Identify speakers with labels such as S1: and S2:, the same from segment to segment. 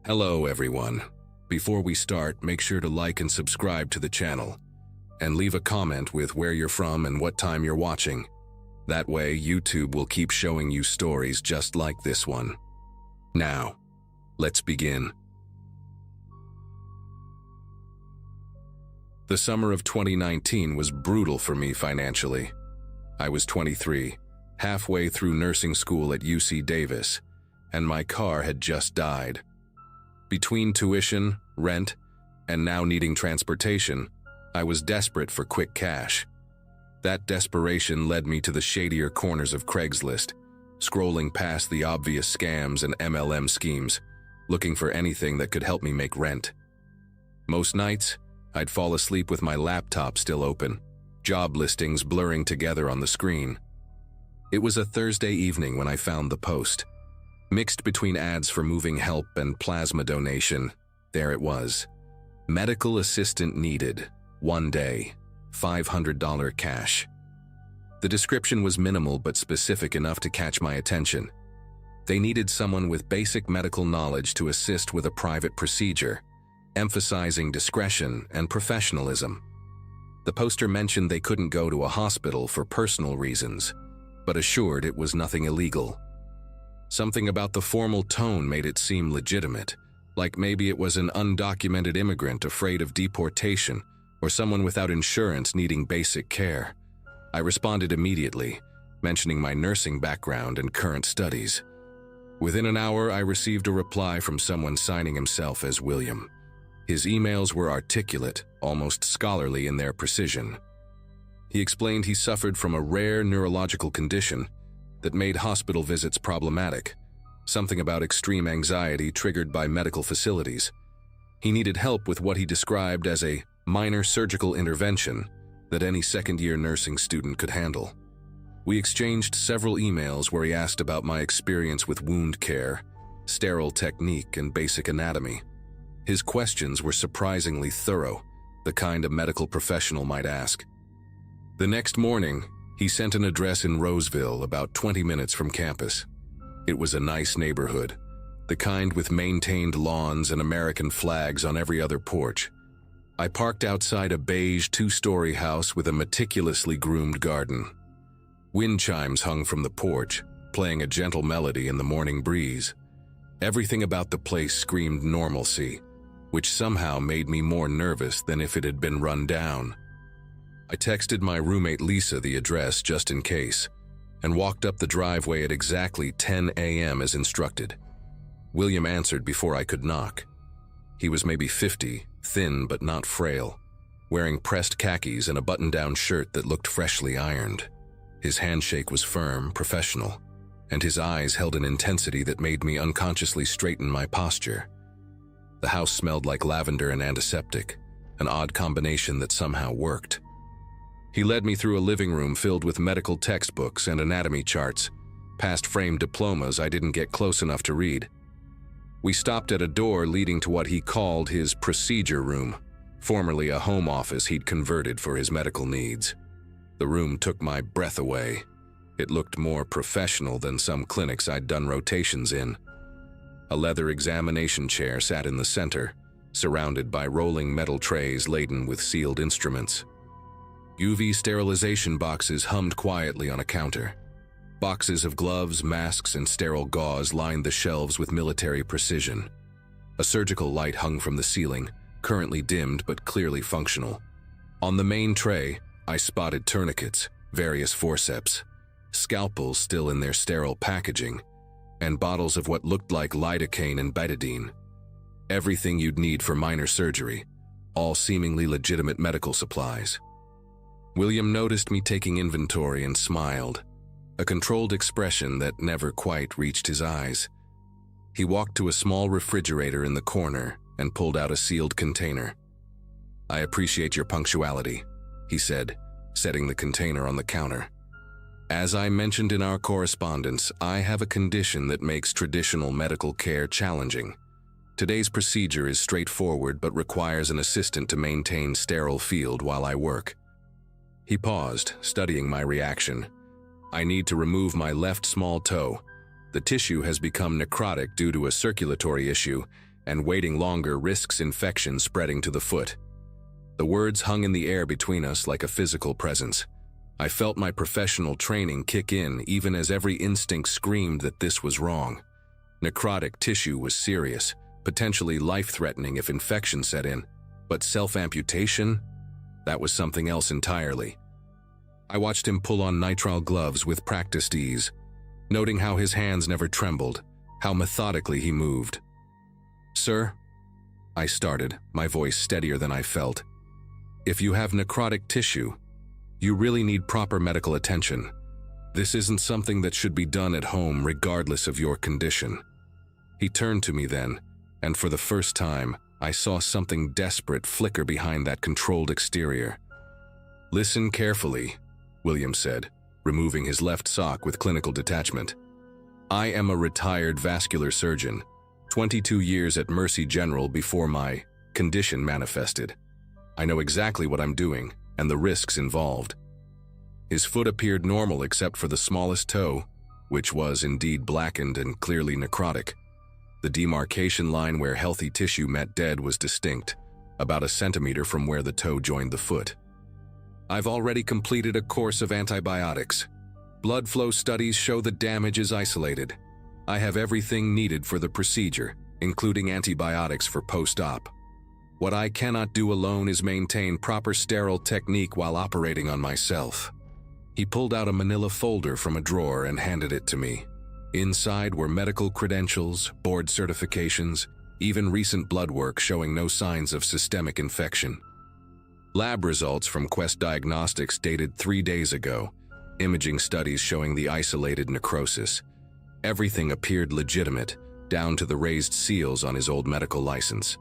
S1: Hello everyone. Before we start, make sure to like and subscribe to the channel, and leave a comment with where you're from and what time you're watching. That way, YouTube will keep showing you stories just like this one. Now, let's begin. The summer of 2019 was brutal for me financially. I was 23, halfway through nursing school at UC Davis, and my car had just died. Between tuition, rent, and now needing transportation, I was desperate for quick cash. That desperation led me to the shadier corners of Craigslist, scrolling past the obvious scams and MLM schemes, looking for anything that could help me make rent. Most nights, I'd fall asleep with my laptop still open, job listings blurring together on the screen. It was a Thursday evening when I found the post. Mixed between ads for moving help and plasma donation, there it was. Medical assistant needed, 1 day, $500 cash. The description was minimal but specific enough to catch my attention. They needed someone with basic medical knowledge to assist with a private procedure, emphasizing discretion and professionalism. The poster mentioned they couldn't go to a hospital for personal reasons, but assured it was nothing illegal. Something about the formal tone made it seem legitimate, like maybe it was an undocumented immigrant afraid of deportation or someone without insurance needing basic care. I responded immediately, mentioning my nursing background and current studies. Within an hour, I received a reply from someone signing himself as William. His emails were articulate, almost scholarly in their precision. He explained he suffered from a rare neurological condition that made hospital visits problematic, something about extreme anxiety triggered by medical facilities. He needed help with what he described as a minor surgical intervention that any second-year nursing student could handle. We exchanged several emails where he asked about my experience with wound care, sterile technique, and basic anatomy. His questions were surprisingly thorough, the kind a medical professional might ask. The next morning, he sent an address in Roseville, about 20 minutes from campus. It was a nice neighborhood, the kind with maintained lawns and American flags on every other porch. I parked outside a beige 2-story house with a meticulously groomed garden. Wind chimes hung from the porch, playing a gentle melody in the morning breeze. Everything about the place screamed normalcy, which somehow made me more nervous than if it had been run down. I texted my roommate Lisa the address just in case, and walked up the driveway at exactly 10 a.m. as instructed. William answered before I could knock. He was maybe 50, thin but not frail, wearing pressed khakis and a button-down shirt that looked freshly ironed. His handshake was firm, professional, and his eyes held an intensity that made me unconsciously straighten my posture. The house smelled like lavender and antiseptic, an odd combination that somehow worked. He led me through a living room filled with medical textbooks and anatomy charts, past framed diplomas I didn't get close enough to read. We stopped at a door leading to what he called his procedure room, formerly a home office he'd converted for his medical needs. The room took my breath away. It looked more professional than some clinics I'd done rotations in. A leather examination chair sat in the center, surrounded by rolling metal trays laden with sealed instruments. UV sterilization boxes hummed quietly on a counter. Boxes of gloves, masks, and sterile gauze lined the shelves with military precision. A surgical light hung from the ceiling, currently dimmed but clearly functional. On the main tray, I spotted tourniquets, various forceps, scalpels still in their sterile packaging, and bottles of what looked like lidocaine and betadine. Everything you'd need for minor surgery, all seemingly legitimate medical supplies. William noticed me taking inventory and smiled, a controlled expression that never quite reached his eyes. He walked to a small refrigerator in the corner and pulled out a sealed container. "I appreciate your punctuality," he said, setting the container on the counter. "As I mentioned in our correspondence, I have a condition that makes traditional medical care challenging. Today's procedure is straightforward but requires an assistant to maintain sterile field while I work." He paused, studying my reaction. "I need to remove my left small toe. The tissue has become necrotic due to a circulatory issue, and waiting longer risks infection spreading to the foot. The words hung in the air between us like a physical presence. I felt my professional training kick in even as every instinct screamed that this was wrong. Necrotic tissue was serious, potentially life-threatening if infection set in, but self-amputation? That was something else entirely. I watched him pull on nitrile gloves with practiced ease, noting how his hands never trembled, how methodically he moved. "Sir," I started, my voice steadier than I felt. "If you have necrotic tissue, you really need proper medical attention. This isn't something that should be done at home regardless of your condition." He turned to me then, and for the first time, I saw something desperate flicker behind that controlled exterior. "Listen carefully," William said, removing his left sock with clinical detachment. "I am a retired vascular surgeon, 22 years at Mercy General before my condition manifested. I know exactly what I'm doing and the risks involved." His foot appeared normal except for the smallest toe, which was indeed blackened and clearly necrotic. The demarcation line where healthy tissue met dead was distinct, about a centimeter from where the toe joined the foot. "I've already completed a course of antibiotics. Blood flow studies show the damage is isolated. I have everything needed for the procedure, including antibiotics for post-op. What I cannot do alone is maintain proper sterile technique while operating on myself." He pulled out a manila folder from a drawer and handed it to me. Inside were medical credentials, board certifications, even recent blood work showing no signs of systemic infection. Lab results from Quest Diagnostics dated 3 days ago, imaging studies showing the isolated necrosis. Everything appeared legitimate, down to the raised seals on his old medical license.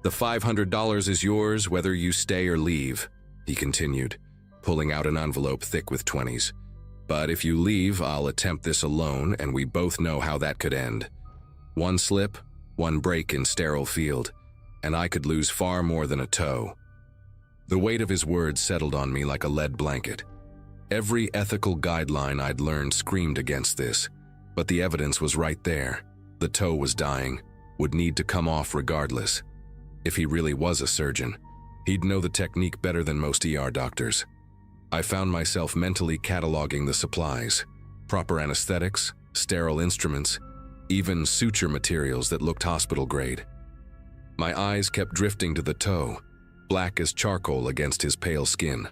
S1: "The $500 is yours whether you stay or leave," he continued, pulling out an envelope thick with 20s. "But if you leave, I'll attempt this alone, and we both know how that could end. One slip, one break in sterile field, and I could lose far more than a toe." The weight of his words settled on me like a lead blanket. Every ethical guideline I'd learned screamed against this, but the evidence was right there. The toe was dying, would need to come off regardless. If he really was a surgeon, he'd know the technique better than most ER doctors. I found myself mentally cataloging the supplies, proper anesthetics, sterile instruments, even suture materials that looked hospital grade. My eyes kept drifting to the toe, black as charcoal against his pale skin.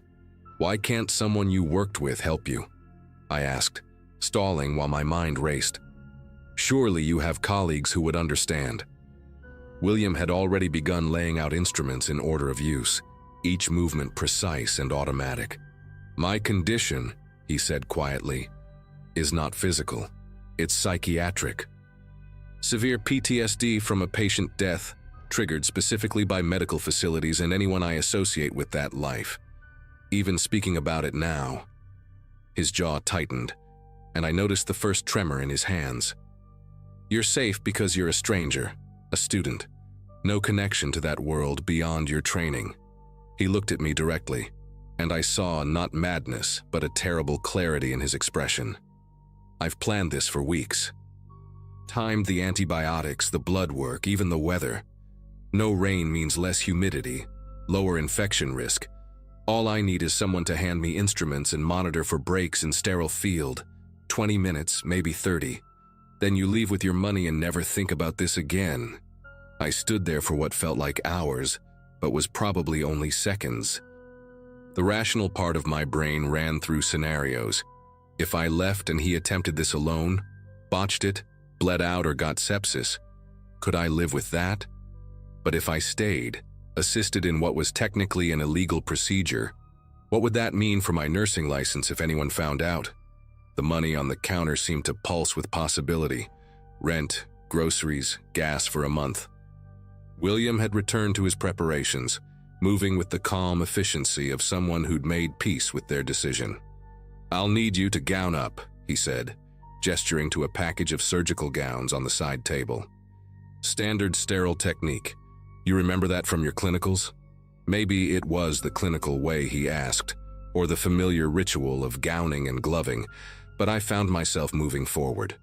S1: "Why can't someone you worked with help you?" I asked, stalling while my mind raced. "Surely you have colleagues who would understand." William had already begun laying out instruments in order of use, each movement precise and automatic. "My condition," he said quietly, "is not physical. It's psychiatric. Severe PTSD from a patient death, triggered specifically by medical facilities and anyone I associate with that life. Even speaking about it now." His jaw tightened, and I noticed the first tremor in his hands. "You're safe because you're a stranger, a student. No connection to that world beyond your training." He looked at me directly, and I saw not madness, but a terrible clarity in his expression. "I've planned this for weeks. Timed the antibiotics, the blood work, even the weather. No rain means less humidity, lower infection risk. All I need is someone to hand me instruments and monitor for breaks in sterile field. 20 minutes, maybe 30. Then you leave with your money and never think about this again." I stood there for what felt like hours, but was probably only seconds. The rational part of my brain ran through scenarios. If I left and he attempted this alone, botched it, bled out or got sepsis, could I live with that? But if I stayed, assisted in what was technically an illegal procedure, what would that mean for my nursing license if anyone found out? The money on the counter seemed to pulse with possibility. Rent, groceries, gas for a month. William had returned to his preparations, moving with the calm efficiency of someone who'd made peace with their decision. "I'll need you to gown up," he said, gesturing to a package of surgical gowns on the side table. "Standard sterile technique. You remember that from your clinicals?" Maybe it was the clinical way he asked, or the familiar ritual of gowning and gloving, but I found myself moving forward.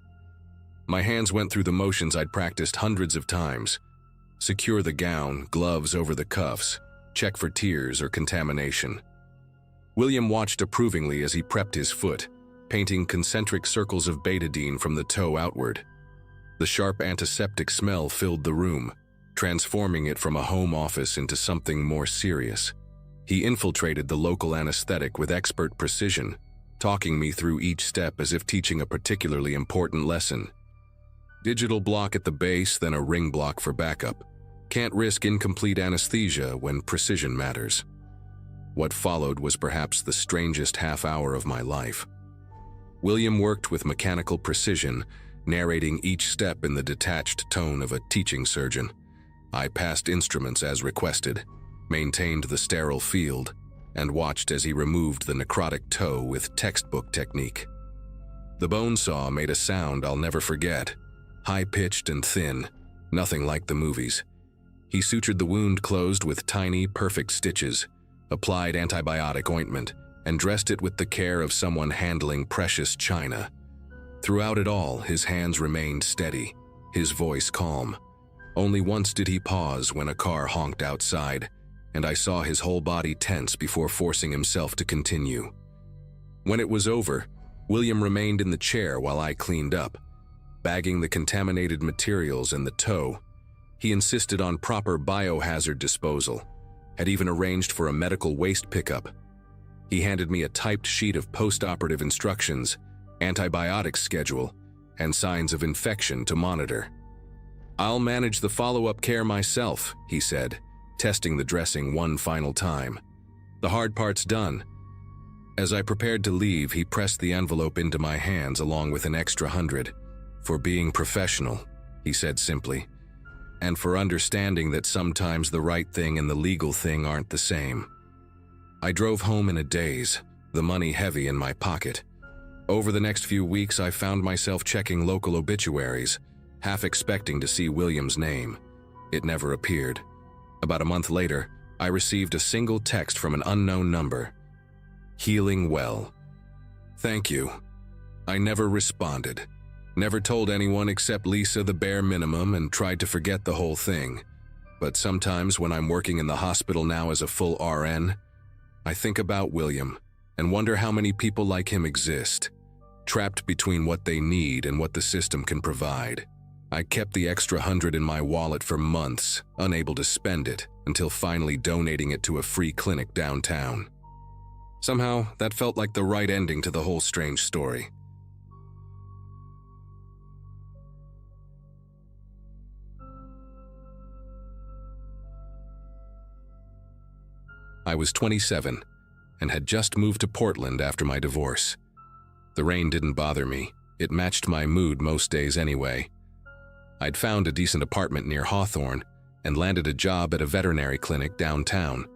S1: My hands went through the motions I'd practiced hundreds of times, secure the gown, gloves over the cuffs, check for tears or contamination. William watched approvingly as he prepped his foot, painting concentric circles of betadine from the toe outward. The sharp antiseptic smell filled the room, transforming it from a home office into something more serious. He infiltrated the local anesthetic with expert precision, talking me through each step as if teaching a particularly important lesson. Digital block at the base, then a ring block for backup. Can't risk incomplete anesthesia when precision matters. What followed was perhaps the strangest half hour of my life. William worked with mechanical precision, narrating each step in the detached tone of a teaching surgeon. I passed instruments as requested, maintained the sterile field, and watched as he removed the necrotic toe with textbook technique. The bone saw made a sound I'll never forget, high-pitched and thin, nothing like the movies. He sutured the wound closed with tiny, perfect stitches, applied antibiotic ointment, and dressed it with the care of someone handling precious china. Throughout it all, his hands remained steady, his voice calm. Only once did he pause when a car honked outside, and I saw his whole body tense before forcing himself to continue. When it was over, William remained in the chair while I cleaned up, bagging the contaminated materials and the toe. He insisted on proper biohazard disposal, had even arranged for a medical waste pickup. He handed me a typed sheet of post-operative instructions, antibiotics schedule, and signs of infection to monitor. "I'll manage the follow-up care myself," he said, testing the dressing one final time. "The hard part's done." As I prepared to leave, he pressed the envelope into my hands along with an extra $100. "For being professional," he said simply, "and for understanding that sometimes the right thing and the legal thing aren't the same." I drove home in a daze, the money heavy in my pocket. Over the next few weeks, I found myself checking local obituaries, half expecting to see William's name. It never appeared. About a month later, I received a single text from an unknown number. "Healing well. Thank you." I never responded. Never told anyone except Lisa the bare minimum and tried to forget the whole thing. But sometimes when I'm working in the hospital now as a full RN, I think about William and wonder how many people like him exist, trapped between what they need and what the system can provide. I kept the extra $100 in my wallet for months, unable to spend it, until finally donating it to a free clinic downtown. Somehow, that felt like the right ending to the whole strange story. I was 27 and had just moved to Portland after my divorce. The rain didn't bother me. It matched my mood most days anyway. I'd found a decent apartment near Hawthorne and landed a job at a veterinary clinic downtown.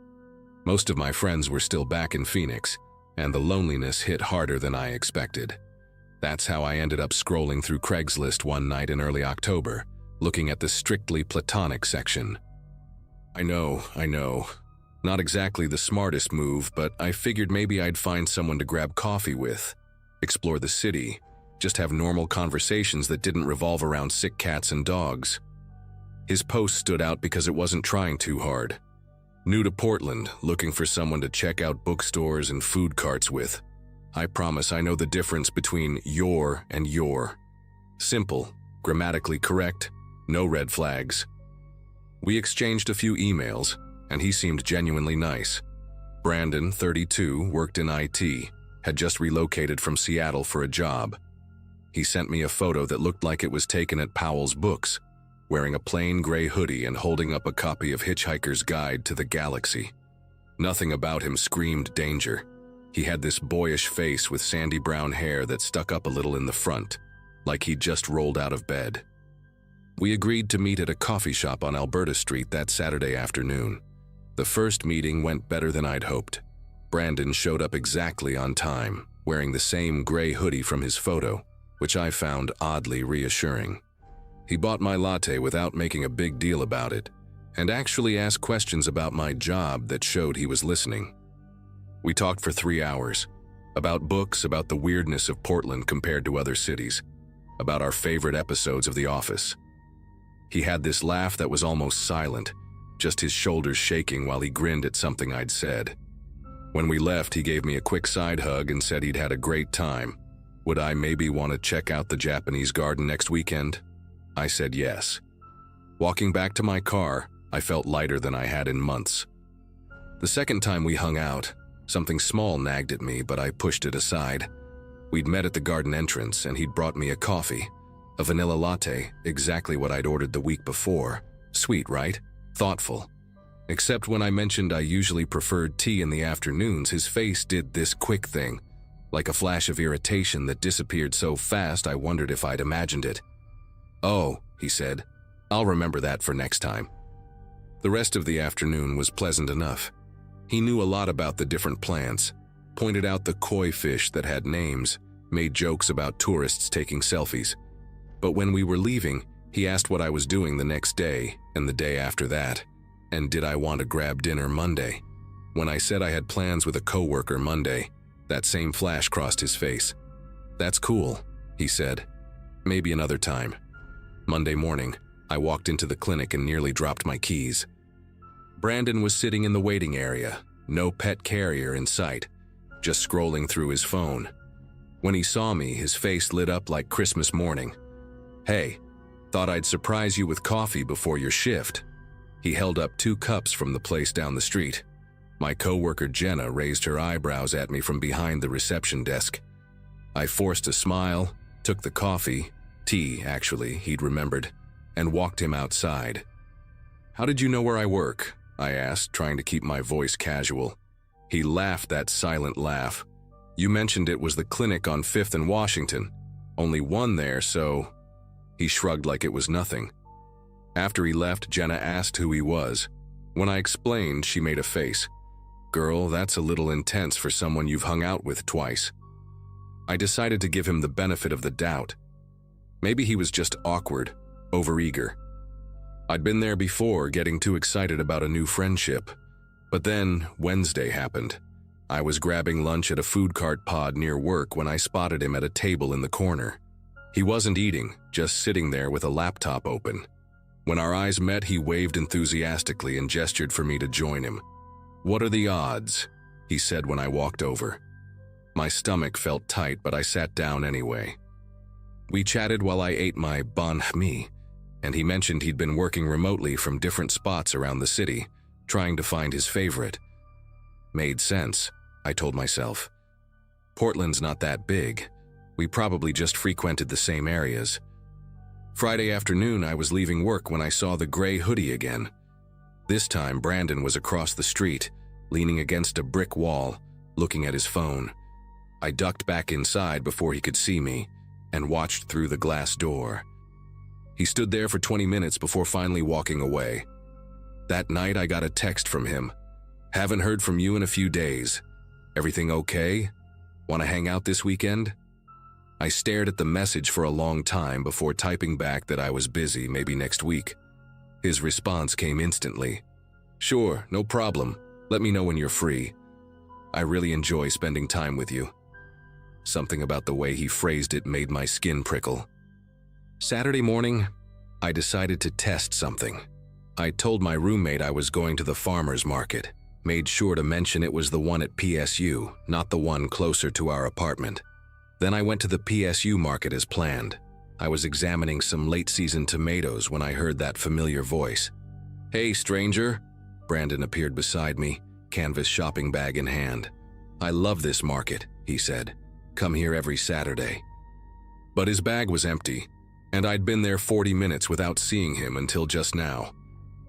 S1: Most of my friends were still back in Phoenix, and the loneliness hit harder than I expected. That's how I ended up scrolling through Craigslist one night in early October, looking at the strictly platonic section. I know. Not exactly the smartest move, but I figured maybe I'd find someone to grab coffee with, explore the city, just have normal conversations that didn't revolve around sick cats and dogs. His post stood out because it wasn't trying too hard. New to Portland, looking for someone to check out bookstores and food carts with. I promise I know the difference between your and your. Simple, grammatically correct, no red flags. We exchanged a few emails, and he seemed genuinely nice. Brandon, 32, worked in IT, had just relocated from Seattle for a job. He sent me a photo that looked like it was taken at Powell's Books, wearing a plain gray hoodie and holding up a copy of Hitchhiker's Guide to the Galaxy. Nothing about him screamed danger. He had this boyish face with sandy brown hair that stuck up a little in the front, like he'd just rolled out of bed. We agreed to meet at a coffee shop on Alberta Street that Saturday afternoon. The first meeting went better than I'd hoped. Brandon showed up exactly on time, wearing the same gray hoodie from his photo, which I found oddly reassuring. He bought my latte without making a big deal about it, and actually asked questions about my job that showed he was listening. We talked for 3 hours, about books, about the weirdness of Portland compared to other cities, about our favorite episodes of The Office. He had this laugh that was almost silent, just his shoulders shaking while he grinned at something I'd said. When we left, he gave me a quick side hug and said he'd had a great time. Would I maybe want to check out the Japanese garden next weekend? I said yes. Walking back to my car, I felt lighter than I had in months. The second time we hung out, something small nagged at me, but I pushed it aside. We'd met at the garden entrance, and he'd brought me a coffee. A vanilla latte, exactly what I'd ordered the week before. Sweet, right? Thoughtful. Except when I mentioned I usually preferred tea in the afternoons, his face did this quick thing, like a flash of irritation that disappeared so fast I wondered if I'd imagined it. "Oh," he said, "I'll remember that for next time." The rest of the afternoon was pleasant enough. He knew a lot about the different plants, pointed out the koi fish that had names, made jokes about tourists taking selfies. But when we were leaving, he asked what I was doing the next day and the day after that, and did I want to grab dinner Monday. When I said I had plans with a coworker Monday, that same flash crossed his face. "That's cool," he said. "Maybe another time." Monday morning, I walked into the clinic and nearly dropped my keys. Brandon was sitting in the waiting area, no pet carrier in sight, just scrolling through his phone. When he saw me, his face lit up like Christmas morning. "Hey, thought I'd surprise you with coffee before your shift." He held up 2 cups from the place down the street. My coworker Jenna raised her eyebrows at me from behind the reception desk. I forced a smile, took the coffee, tea actually, he'd remembered, and walked him outside. "How did you know where I work?" I asked, trying to keep my voice casual. He laughed that silent laugh. "You mentioned it was the clinic on 5th and Washington. Only one there, so..." He shrugged like it was nothing. After he left, Jenna asked who he was. When I explained, she made a face. "Girl, that's a little intense for someone you've hung out with twice." I decided to give him the benefit of the doubt. Maybe he was just awkward, overeager. I'd been there before, getting too excited about a new friendship. But then, Wednesday happened. I was grabbing lunch at a food cart pod near work when I spotted him at a table in the corner. He wasn't eating, just sitting there with a laptop open. When our eyes met, he waved enthusiastically and gestured for me to join him. "What are the odds?" he said when I walked over. My stomach felt tight, but I sat down anyway. We chatted while I ate my banh mi, and he mentioned he'd been working remotely from different spots around the city, trying to find his favorite. Made sense, I told myself. Portland's not that big. We probably just frequented the same areas. Friday afternoon, I was leaving work when I saw the gray hoodie again. This time, Brandon was across the street, leaning against a brick wall, looking at his phone. I ducked back inside before he could see me, and watched through the glass door. He stood there for 20 minutes before finally walking away. That night, I got a text from him. "Haven't heard from you in a few days. Everything okay? Want to hang out this weekend?" I stared at the message for a long time before typing back that I was busy, maybe next week. His response came instantly. "Sure, no problem. Let me know when you're free. I really enjoy spending time with you." Something about the way he phrased it made my skin prickle. Saturday morning, I decided to test something. I told my roommate I was going to the farmer's market, made sure to mention it was the one at PSU, not the one closer to our apartment. Then I went to the PSU market as planned. I was examining some late-season tomatoes when I heard that familiar voice. "Hey, stranger." Brandon appeared beside me, canvas shopping bag in hand. "I love this market," he said. "Come here every Saturday." But his bag was empty, and I'd been there 40 minutes without seeing him until just now.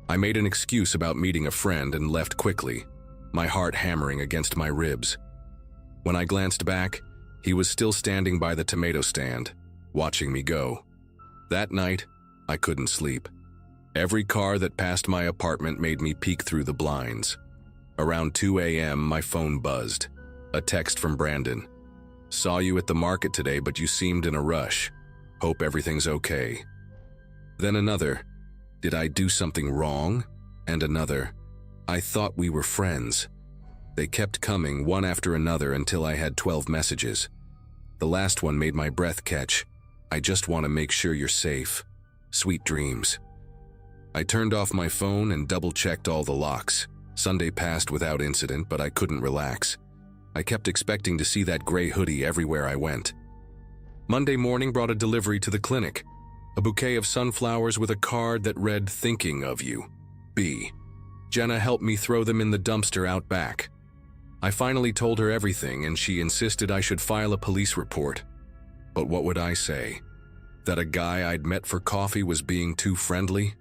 S1: I made an excuse about meeting a friend and left quickly, my heart hammering against my ribs. When I glanced back, he was still standing by the tomato stand, watching me go. That night, I couldn't sleep. Every car that passed my apartment made me peek through the blinds. Around 2 a.m., my phone buzzed. A text from Brandon. "Saw you at the market today, but you seemed in a rush. Hope everything's okay." Then another, "Did I do something wrong?" And another, "I thought we were friends." They kept coming, one after another, until I had 12 messages. The last one made my breath catch. "I just want to make sure you're safe. Sweet dreams." I turned off my phone and double-checked all the locks. Sunday passed without incident, but I couldn't relax. I kept expecting to see that gray hoodie everywhere I went. Monday morning brought a delivery to the clinic. A bouquet of sunflowers with a card that read, "Thinking of you. B." Jenna helped me throw them in the dumpster out back. I finally told her everything, and she insisted I should file a police report. But what would I say? That a guy I'd met for coffee was being too friendly?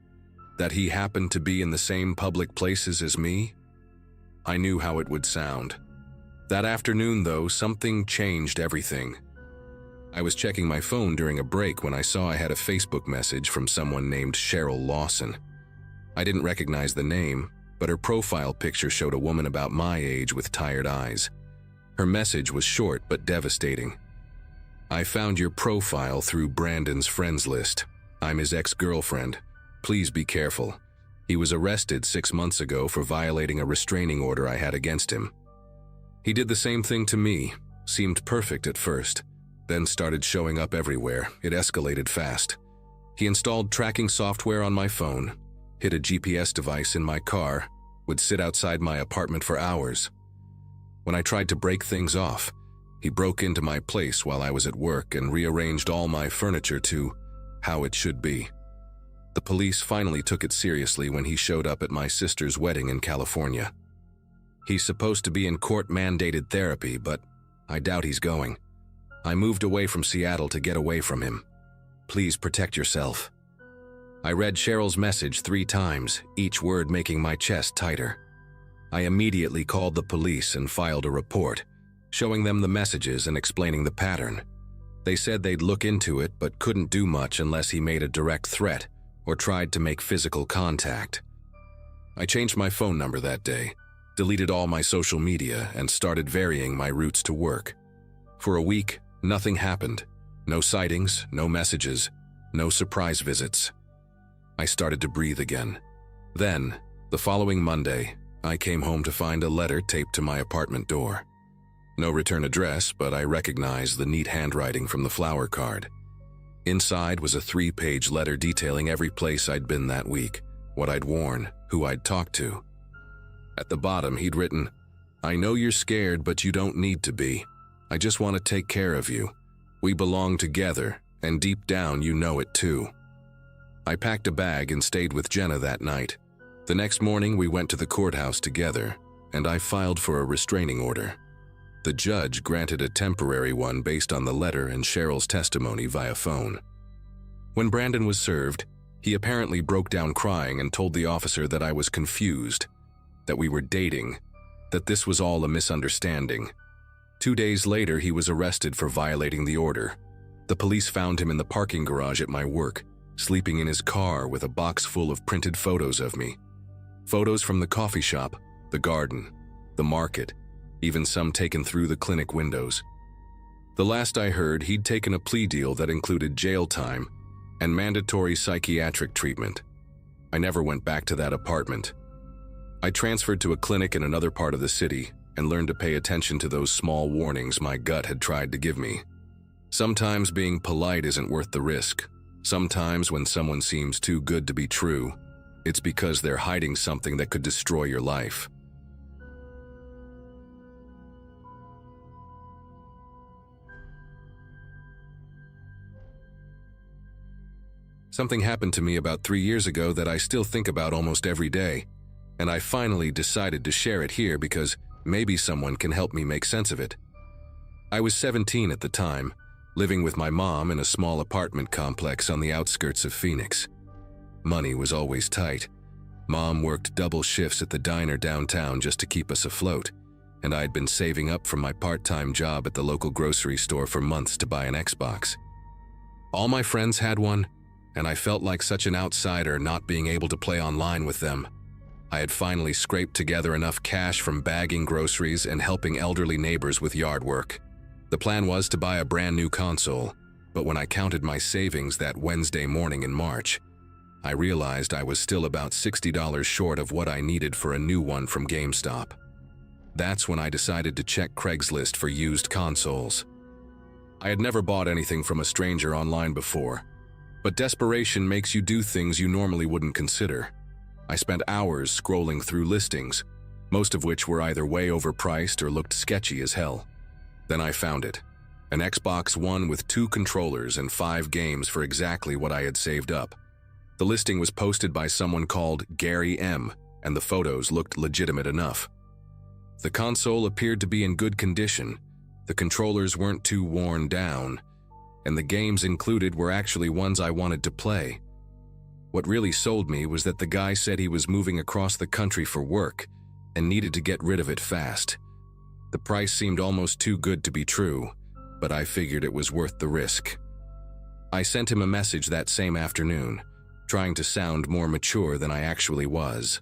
S1: That he happened to be in the same public places as me? I knew how it would sound. That afternoon, though, something changed everything. I was checking my phone during a break when I saw I had a Facebook message from someone named Cheryl Lawson. I didn't recognize the name, but her profile picture showed a woman about my age with tired eyes. Her message was short but devastating. "I found your profile through Brandon's friends list. I'm his ex-girlfriend. Please be careful. He was arrested 6 months ago for violating a restraining order I had against him. He did the same thing to me, seemed perfect at first, then started showing up everywhere. It escalated fast. He installed tracking software on my phone, hid a GPS device in my car, would sit outside my apartment for hours. When I tried to break things off, he broke into my place while I was at work and rearranged all my furniture to how it should be. The police finally took it seriously when he showed up at my sister's wedding in California. He's supposed to be in court-mandated therapy, but I doubt he's going. I moved away from Seattle to get away from him. Please protect yourself." I read Cheryl's message 3 times, each word making my chest tighter. I immediately called the police and filed a report, showing them the messages and explaining the pattern. They said they'd look into it but couldn't do much unless he made a direct threat or tried to make physical contact. I changed my phone number that day, deleted all my social media, and started varying my routes to work. For a week, nothing happened. No sightings, no messages, no surprise visits. I started to breathe again. Then, the following Monday, I came home to find a letter taped to my apartment door. No return address, but I recognized the neat handwriting from the flower card. Inside was a 3-page letter detailing every place I'd been that week, what I'd worn, who I'd talked to. At the bottom, he'd written, "I know you're scared, but you don't need to be. I just want to take care of you. We belong together, and deep down you know it too." I packed a bag and stayed with Jenna that night. The next morning we went to the courthouse together, and I filed for a restraining order. The judge granted a temporary one based on the letter and Cheryl's testimony via phone. When Brandon was served, he apparently broke down crying and told the officer that I was confused, that we were dating, that this was all a misunderstanding. 2 days later, he was arrested for violating the order. The police found him in the parking garage at my work, sleeping in his car with a box full of printed photos of me. Photos from the coffee shop, the garden, the market, even some taken through the clinic windows. The last I heard, he'd taken a plea deal that included jail time and mandatory psychiatric treatment. I never went back to that apartment. I transferred to a clinic in another part of the city and learned to pay attention to those small warnings my gut had tried to give me. Sometimes being polite isn't worth the risk. Sometimes when someone seems too good to be true, it's because they're hiding something that could destroy your life. Something happened to me about 3 years ago that I still think about almost every day, and I finally decided to share it here because maybe someone can help me make sense of it. I was 17 at the time, living with my mom in a small apartment complex on the outskirts of Phoenix. Money was always tight. Mom worked double shifts at the diner downtown just to keep us afloat, and I'd been saving up from my part-time job at the local grocery store for months to buy an Xbox. All my friends had one, and I felt like such an outsider not being able to play online with them. I had finally scraped together enough cash from bagging groceries and helping elderly neighbors with yard work. The plan was to buy a brand new console, but when I counted my savings that Wednesday morning in March, I realized I was still about $60 short of what I needed for a new one from GameStop. That's when I decided to check Craigslist for used consoles. I had never bought anything from a stranger online before, But desperation makes you do things you normally wouldn't consider. I spent hours scrolling through listings, most of which were either way overpriced or looked sketchy as hell. Then I found it. An Xbox One with 2 controllers and 5 games for exactly what I had saved up. The listing was posted by someone called Gary M., and the photos looked legitimate enough. The console appeared to be in good condition, the controllers weren't too worn down, and the games included were actually ones I wanted to play. What really sold me was that the guy said he was moving across the country for work and needed to get rid of it fast. The price seemed almost too good to be true, but I figured it was worth the risk. I sent him a message that same afternoon, trying to sound more mature than I actually was.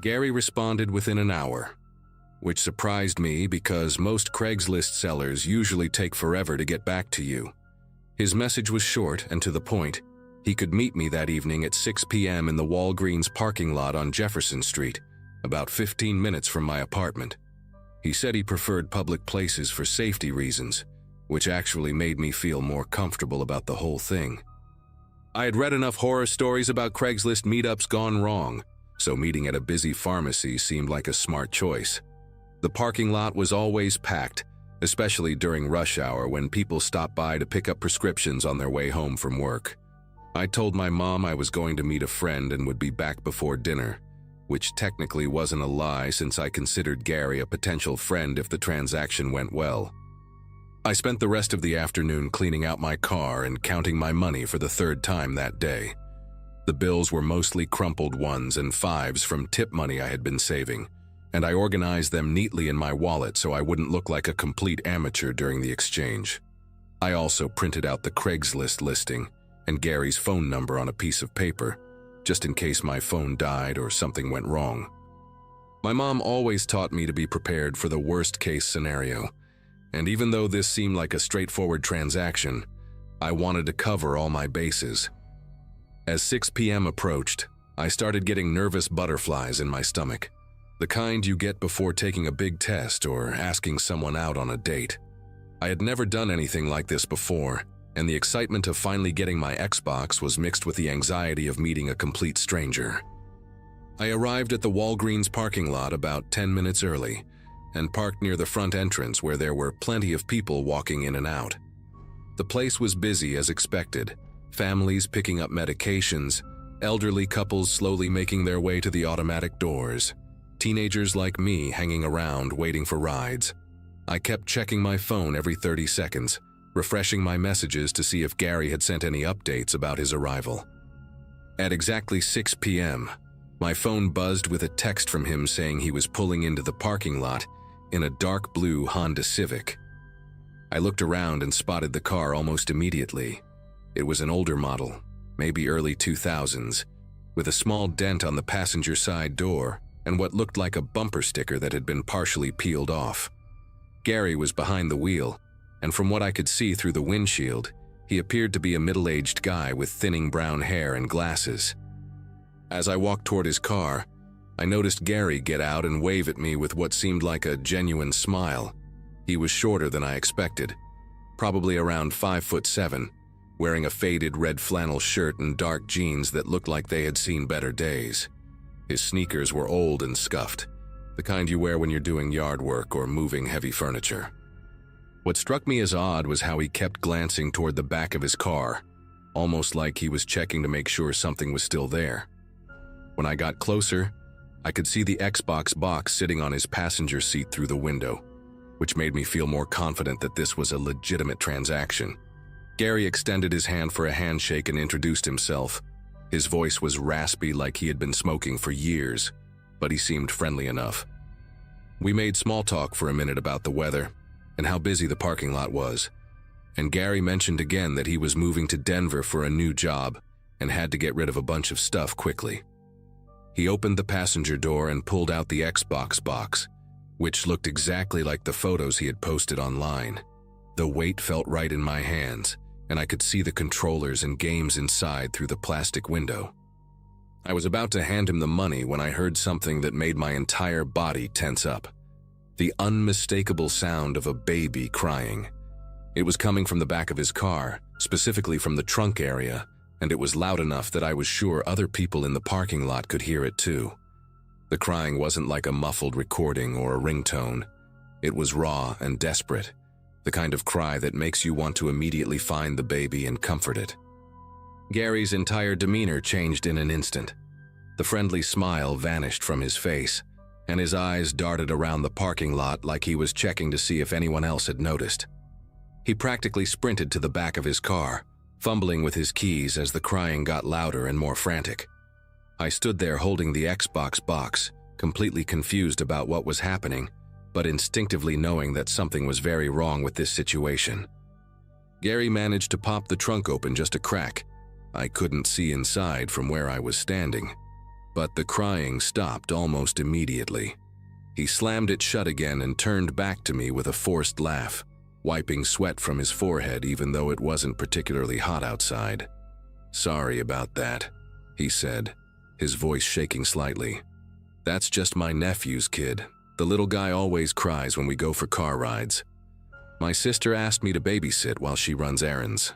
S1: Gary responded within an hour, which surprised me because most Craigslist sellers usually take forever to get back to you. His message was short and to the point. He could meet me that evening at 6 p.m. in the Walgreens parking lot on Jefferson Street, about 15 minutes from my apartment. He said he preferred public places for safety reasons, which actually made me feel more comfortable about the whole thing. I had read enough horror stories about Craigslist meetups gone wrong, so meeting at a busy pharmacy seemed like a smart choice. The parking lot was always packed, especially during rush hour when people stopped by to pick up prescriptions on their way home from work. I told my mom I was going to meet a friend and would be back before dinner, which technically wasn't a lie since I considered Gary a potential friend if the transaction went well. I spent the rest of the afternoon cleaning out my car and counting my money for the 3rd time that day. The bills were mostly crumpled 1s and 5s from tip money I had been saving, and I organized them neatly in my wallet so I wouldn't look like a complete amateur during the exchange. I also printed out the Craigslist listing and Gary's phone number on a piece of paper, just in case my phone died or something went wrong. My mom always taught me to be prepared for the worst-case scenario, and even though this seemed like a straightforward transaction, I wanted to cover all my bases. As 6 p.m. approached, I started getting nervous butterflies in my stomach, the kind you get before taking a big test or asking someone out on a date. I had never done anything like this before, and the excitement of finally getting my Xbox was mixed with the anxiety of meeting a complete stranger. I arrived at the Walgreens parking lot about 10 minutes early and parked near the front entrance where there were plenty of people walking in and out. The place was busy as expected, families picking up medications, elderly couples slowly making their way to the automatic doors, teenagers like me hanging around waiting for rides. I kept checking my phone every 30 seconds, refreshing my messages to see if Gary had sent any updates about his arrival. At exactly 6 p.m., my phone buzzed with a text from him saying he was pulling into the parking lot in a dark blue Honda Civic. I looked around and spotted the car almost immediately. It was an older model, maybe early 2000s, with a small dent on the passenger side door and what looked like a bumper sticker that had been partially peeled off. Gary was behind the wheel, and from what I could see through the windshield, he appeared to be a middle-aged guy with thinning brown hair and glasses. As I walked toward his car, I noticed Gary get out and wave at me with what seemed like a genuine smile. He was shorter than I expected, probably around 5'7", wearing a faded red flannel shirt and dark jeans that looked like they had seen better days. His sneakers were old and scuffed, the kind you wear when you're doing yard work or moving heavy furniture. What struck me as odd was how he kept glancing toward the back of his car, almost like he was checking to make sure something was still there. When I got closer, I could see the Xbox box sitting on his passenger seat through the window, which made me feel more confident that this was a legitimate transaction. Gary extended his hand for a handshake and introduced himself. His voice was raspy like he had been smoking for years, but he seemed friendly enough. We made small talk for a minute about the weather and how busy the parking lot was, and Gary mentioned again that he was moving to Denver for a new job and had to get rid of a bunch of stuff quickly. He opened the passenger door and pulled out the Xbox box, which looked exactly like the photos he had posted online. The weight felt right in my hands, and I could see the controllers and games inside through the plastic window. I was about to hand him the money when I heard something that made my entire body tense up. The unmistakable sound of a baby crying. It was coming from the back of his car, specifically from the trunk area, and it was loud enough that I was sure other people in the parking lot could hear it too. The crying wasn't like a muffled recording or a ringtone. It was raw and desperate, the kind of cry that makes you want to immediately find the baby and comfort it. Gary's entire demeanor changed in an instant. The friendly smile vanished from his face, and his eyes darted around the parking lot like he was checking to see if anyone else had noticed. He practically sprinted to the back of his car, fumbling with his keys as the crying got louder and more frantic. I stood there holding the Xbox box, completely confused about what was happening, but instinctively knowing that something was very wrong with this situation. Gary managed to pop the trunk open just a crack. I couldn't see inside from where I was standing, but the crying stopped almost immediately. He slammed it shut again and turned back to me with a forced laugh, wiping sweat from his forehead even though it wasn't particularly hot outside. "Sorry about that," he said, his voice shaking slightly. "That's just my nephew's kid. The little guy always cries when we go for car rides. My sister asked me to babysit while she runs errands."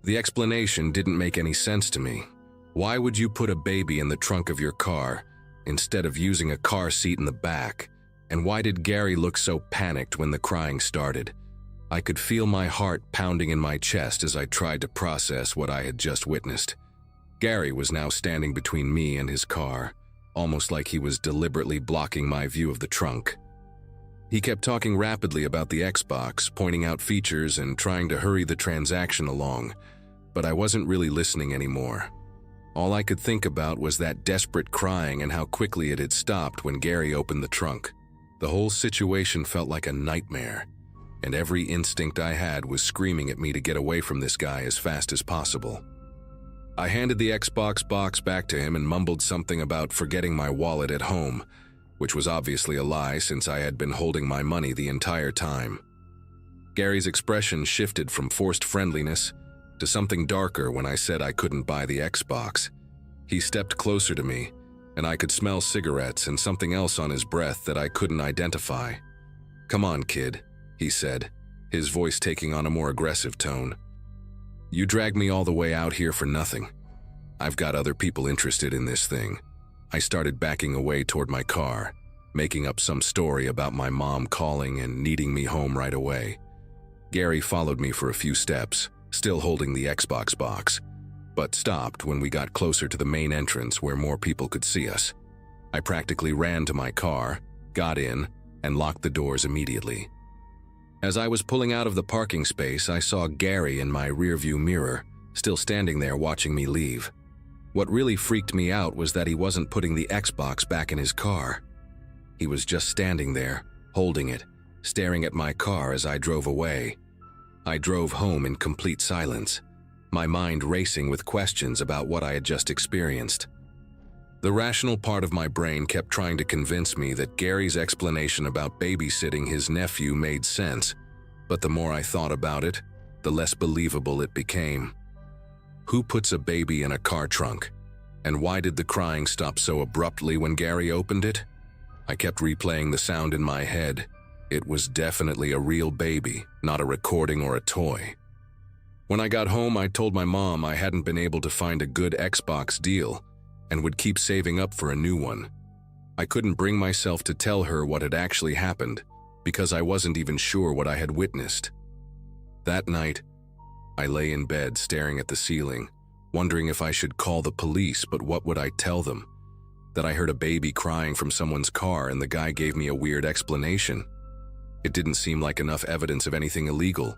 S1: The explanation didn't make any sense to me. Why would you put a baby in the trunk of your car instead of using a car seat in the back? And why did Gary look so panicked when the crying started? I could feel my heart pounding in my chest as I tried to process what I had just witnessed. Gary was now standing between me and his car, almost like he was deliberately blocking my view of the trunk. He kept talking rapidly about the Xbox, pointing out features and trying to hurry the transaction along, but I wasn't really listening anymore. All I could think about was that desperate crying and how quickly it had stopped when Gary opened the trunk. The whole situation felt like a nightmare, and every instinct I had was screaming at me to get away from this guy as fast as possible. I handed the Xbox box back to him and mumbled something about forgetting my wallet at home, which was obviously a lie since I had been holding my money the entire time. Gary's expression shifted from forced friendliness to something darker when I said I couldn't buy the Xbox. He stepped closer to me, and I could smell cigarettes and something else on his breath that I couldn't identify. "Come on, kid," he said, his voice taking on a more aggressive tone. "You dragged me all the way out here for nothing. I've got other people interested in this thing." I started backing away toward my car, making up some story about my mom calling and needing me home right away. Gary followed me for a few steps, still holding the Xbox box, but stopped when we got closer to the main entrance where more people could see us. I practically ran to my car, got in, and locked the doors immediately. As I was pulling out of the parking space, I saw Gary in my rearview mirror, still standing there watching me leave. What really freaked me out was that he wasn't putting the Xbox back in his car. He was just standing there, holding it, staring at my car as I drove away. I drove home in complete silence, my mind racing with questions about what I had just experienced. The rational part of my brain kept trying to convince me that Gary's explanation about babysitting his nephew made sense, but the more I thought about it, the less believable it became. Who puts a baby in a car trunk? And why did the crying stop so abruptly when Gary opened it? I kept replaying the sound in my head. It was definitely a real baby, not a recording or a toy. When I got home, I told my mom I hadn't been able to find a good Xbox deal and would keep saving up for a new one. I couldn't bring myself to tell her what had actually happened because I wasn't even sure what I had witnessed. That night, I lay in bed staring at the ceiling, wondering if I should call the police, but what would I tell them? That I heard a baby crying from someone's car and the guy gave me a weird explanation. It didn't seem like enough evidence of anything illegal.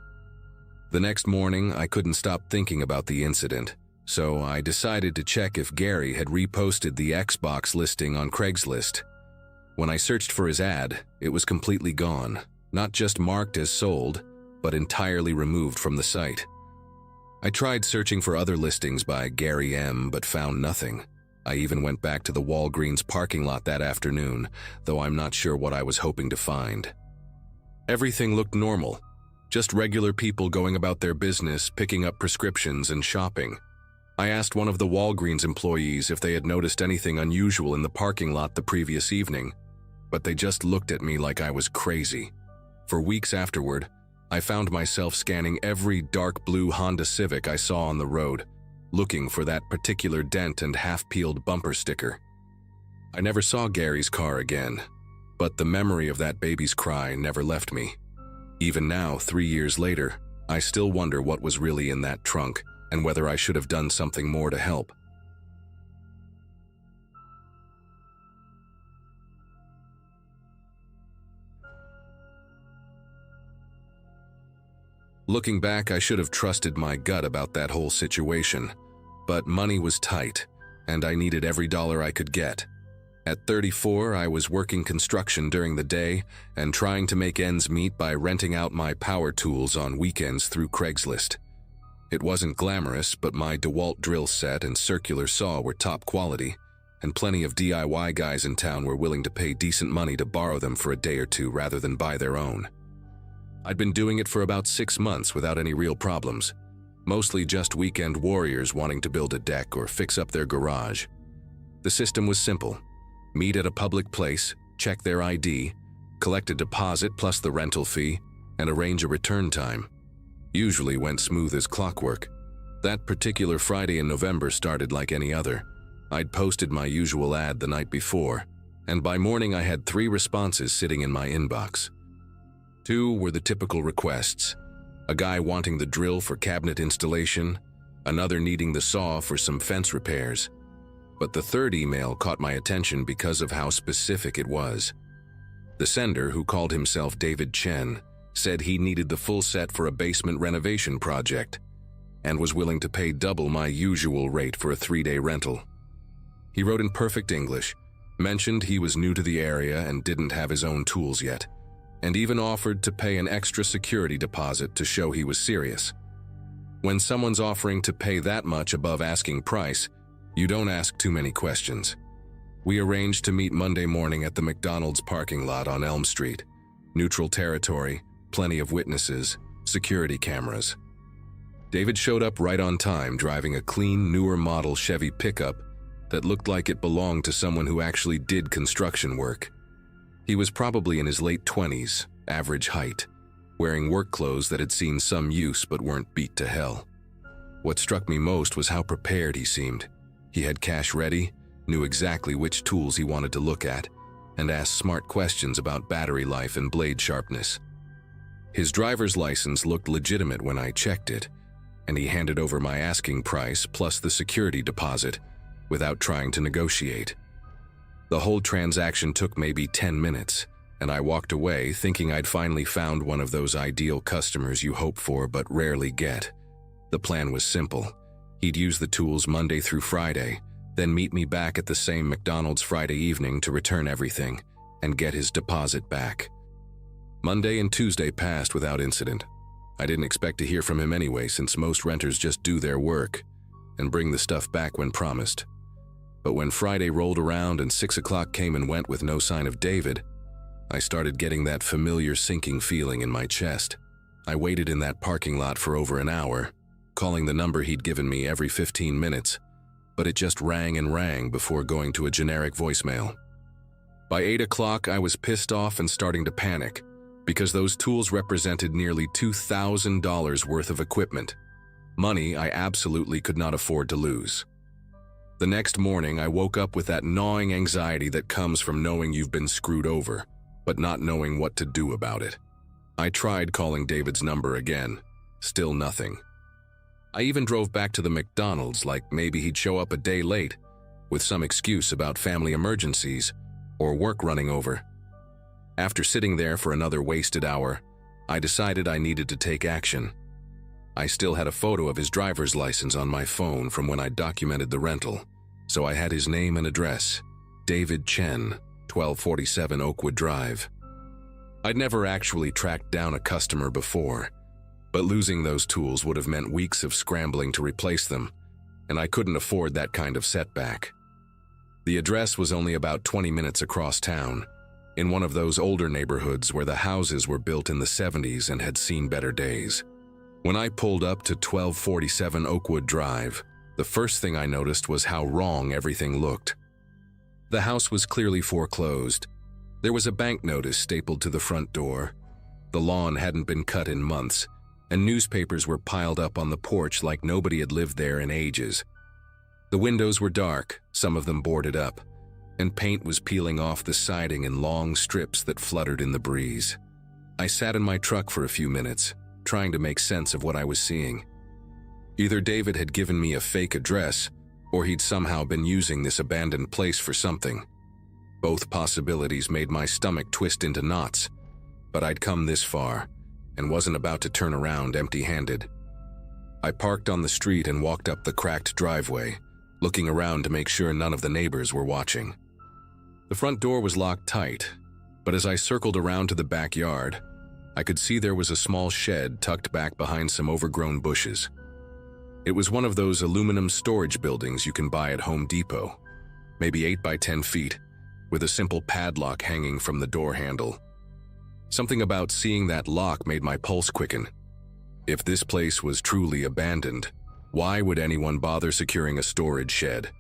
S1: The next morning, I couldn't stop thinking about the incident, so I decided to check if Gary had reposted the Xbox listing on Craigslist. When I searched for his ad, it was completely gone, not just marked as sold, but entirely removed from the site. I tried searching for other listings by Gary M, but found nothing. I even went back to the Walgreens parking lot that afternoon, though I'm not sure what I was hoping to find. Everything looked normal, just regular people going about their business, picking up prescriptions and shopping. I asked one of the Walgreens employees if they had noticed anything unusual in the parking lot the previous evening, but they just looked at me like I was crazy. For weeks afterward, I found myself scanning every dark blue Honda Civic I saw on the road, looking for that particular dent and half-peeled bumper sticker. I never saw Gary's car again, but the memory of that baby's cry never left me. Even now, 3 years later, I still wonder what was really in that trunk and whether I should have done something more to help. Looking back, I should have trusted my gut about that whole situation, but money was tight, and I needed every dollar I could get. At 34, I was working construction during the day and trying to make ends meet by renting out my power tools on weekends through Craigslist. It wasn't glamorous, but my DeWalt drill set and circular saw were top quality, and plenty of DIY guys in town were willing to pay decent money to borrow them for a day or two rather than buy their own. I'd been doing it for about 6 months without any real problems, mostly just weekend warriors wanting to build a deck or fix up their garage. The system was simple. Meet at a public place, check their ID, collect a deposit plus the rental fee, and arrange a return time. Usually went smooth as clockwork. That particular Friday in November started like any other. I'd posted my usual ad the night before, and by morning I had 3 responses sitting in my inbox. 2 were the typical requests: a guy wanting the drill for cabinet installation, another needing the saw for some fence repairs. But the 3rd email caught my attention because of how specific it was. The sender, who called himself David Chen, said he needed the full set for a basement renovation project and was willing to pay double my usual rate for a 3-day rental. He wrote in perfect English, mentioned he was new to the area and didn't have his own tools yet, and even offered to pay an extra security deposit to show he was serious. When someone's offering to pay that much above asking price, you don't ask too many questions. We arranged to meet Monday morning at the McDonald's parking lot on Elm Street. Neutral territory, plenty of witnesses, security cameras. David showed up right on time, driving a clean, newer model Chevy pickup that looked like it belonged to someone who actually did construction work. He was probably in his late 20s, average height, wearing work clothes that had seen some use but weren't beat to hell. What struck me most was how prepared he seemed. He had cash ready, knew exactly which tools he wanted to look at, and asked smart questions about battery life and blade sharpness. His driver's license looked legitimate when I checked it, and he handed over my asking price plus the security deposit without trying to negotiate. The whole transaction took maybe 10 minutes, and I walked away thinking I'd finally found one of those ideal customers you hope for but rarely get. The plan was simple. He'd use the tools Monday through Friday, then meet me back at the same McDonald's Friday evening to return everything and get his deposit back. Monday and Tuesday passed without incident. I didn't expect to hear from him anyway, since most renters just do their work and bring the stuff back when promised. But when Friday rolled around and 6 o'clock came and went with no sign of David, I started getting that familiar sinking feeling in my chest. I waited in that parking lot for over an hour, calling the number he'd given me every 15 minutes, but it just rang and rang before going to a generic voicemail. By 8 o'clock, I was pissed off and starting to panic, because those tools represented nearly $2,000 worth of equipment, money I absolutely could not afford to lose. The next morning, I woke up with that gnawing anxiety that comes from knowing you've been screwed over, but not knowing what to do about it. I tried calling David's number again, still nothing. I even drove back to the McDonald's like maybe he'd show up a day late, with some excuse about family emergencies or work running over. After sitting there for another wasted hour, I decided I needed to take action. I still had a photo of his driver's license on my phone from when I documented the rental, so I had his name and address, David Chen, 1247 Oakwood Drive. I'd never actually tracked down a customer before, but losing those tools would have meant weeks of scrambling to replace them, and I couldn't afford that kind of setback. The address was only about 20 minutes across town, in one of those older neighborhoods where the houses were built in the 70s and had seen better days. When I pulled up to 1247 Oakwood Drive, the first thing I noticed was how wrong everything looked. The house was clearly foreclosed. There was a bank notice stapled to the front door. The lawn hadn't been cut in months, and newspapers were piled up on the porch like nobody had lived there in ages. The windows were dark, some of them boarded up, and paint was peeling off the siding in long strips that fluttered in the breeze. I sat in my truck for a few minutes, trying to make sense of what I was seeing. Either David had given me a fake address, or he'd somehow been using this abandoned place for something. Both possibilities made my stomach twist into knots, but I'd come this far, and wasn't about to turn around empty-handed. I parked on the street and walked up the cracked driveway, looking around to make sure none of the neighbors were watching. The front door was locked tight, but as I circled around to the backyard, I could see there was a small shed tucked back behind some overgrown bushes. It was one of those aluminum storage buildings you can buy at Home Depot, maybe 8 by 10 feet, with a simple padlock hanging from the door handle. Something about seeing that lock made my pulse quicken. If this place was truly abandoned, why would anyone bother securing a storage shed?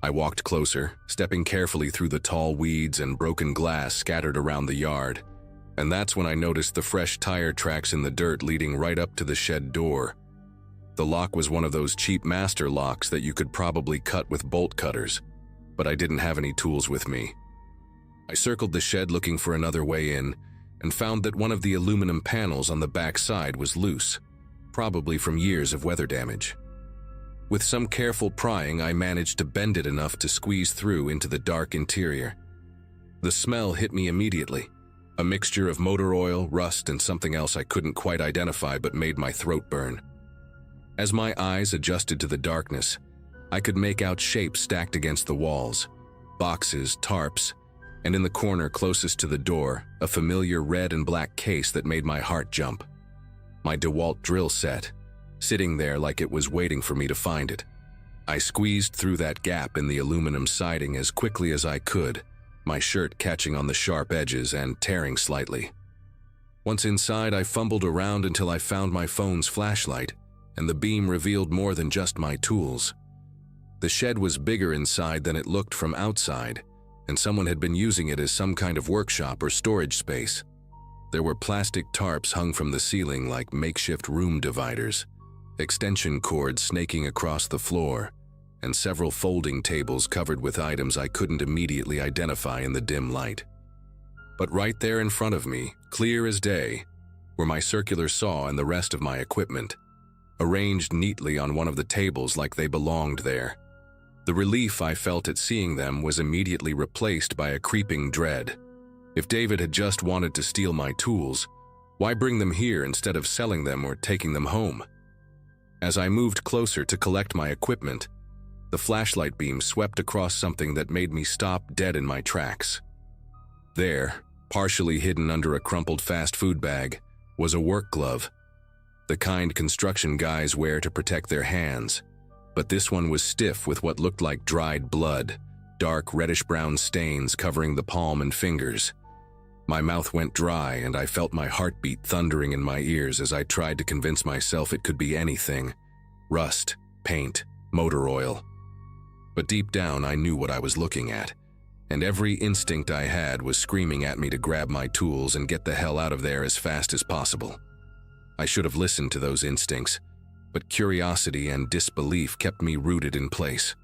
S1: I walked closer, stepping carefully through the tall weeds and broken glass scattered around the yard, and that's when I noticed the fresh tire tracks in the dirt leading right up to the shed door. The lock was one of those cheap master locks that you could probably cut with bolt cutters, but I didn't have any tools with me. I circled the shed looking for another way in, and found that one of the aluminum panels on the back side was loose, probably from years of weather damage. With some careful prying, I managed to bend it enough to squeeze through into the dark interior. The smell hit me immediately, a mixture of motor oil, rust, and something else I couldn't quite identify but made my throat burn. As my eyes adjusted to the darkness, I could make out shapes stacked against the walls, boxes, tarps, and in the corner closest to the door, a familiar red and black case that made my heart jump. My DeWalt drill set, sitting there like it was waiting for me to find it. I squeezed through that gap in the aluminum siding as quickly as I could, my shirt catching on the sharp edges and tearing slightly. Once inside, I fumbled around until I found my phone's flashlight, and the beam revealed more than just my tools. The shed was bigger inside than it looked from outside, and someone had been using it as some kind of workshop or storage space. There were plastic tarps hung from the ceiling like makeshift room dividers, extension cords snaking across the floor, and several folding tables covered with items I couldn't immediately identify in the dim light. But right there in front of me, clear as day, were my circular saw and the rest of my equipment, arranged neatly on one of the tables like they belonged there. The relief I felt at seeing them was immediately replaced by a creeping dread. If David had just wanted to steal my tools, why bring them here instead of selling them or taking them home? As I moved closer to collect my equipment, the flashlight beam swept across something that made me stop dead in my tracks. There, partially hidden under a crumpled fast food bag, was a work glove, the kind construction guys wear to protect their hands, but this one was stiff with what looked like dried blood, dark reddish-brown stains covering the palm and fingers. My mouth went dry and I felt my heartbeat thundering in my ears as I tried to convince myself it could be anything: rust, paint, motor oil. But deep down I knew what I was looking at, and every instinct I had was screaming at me to grab my tools and get the hell out of there as fast as possible. I should have listened to those instincts, but curiosity and disbelief kept me rooted in place.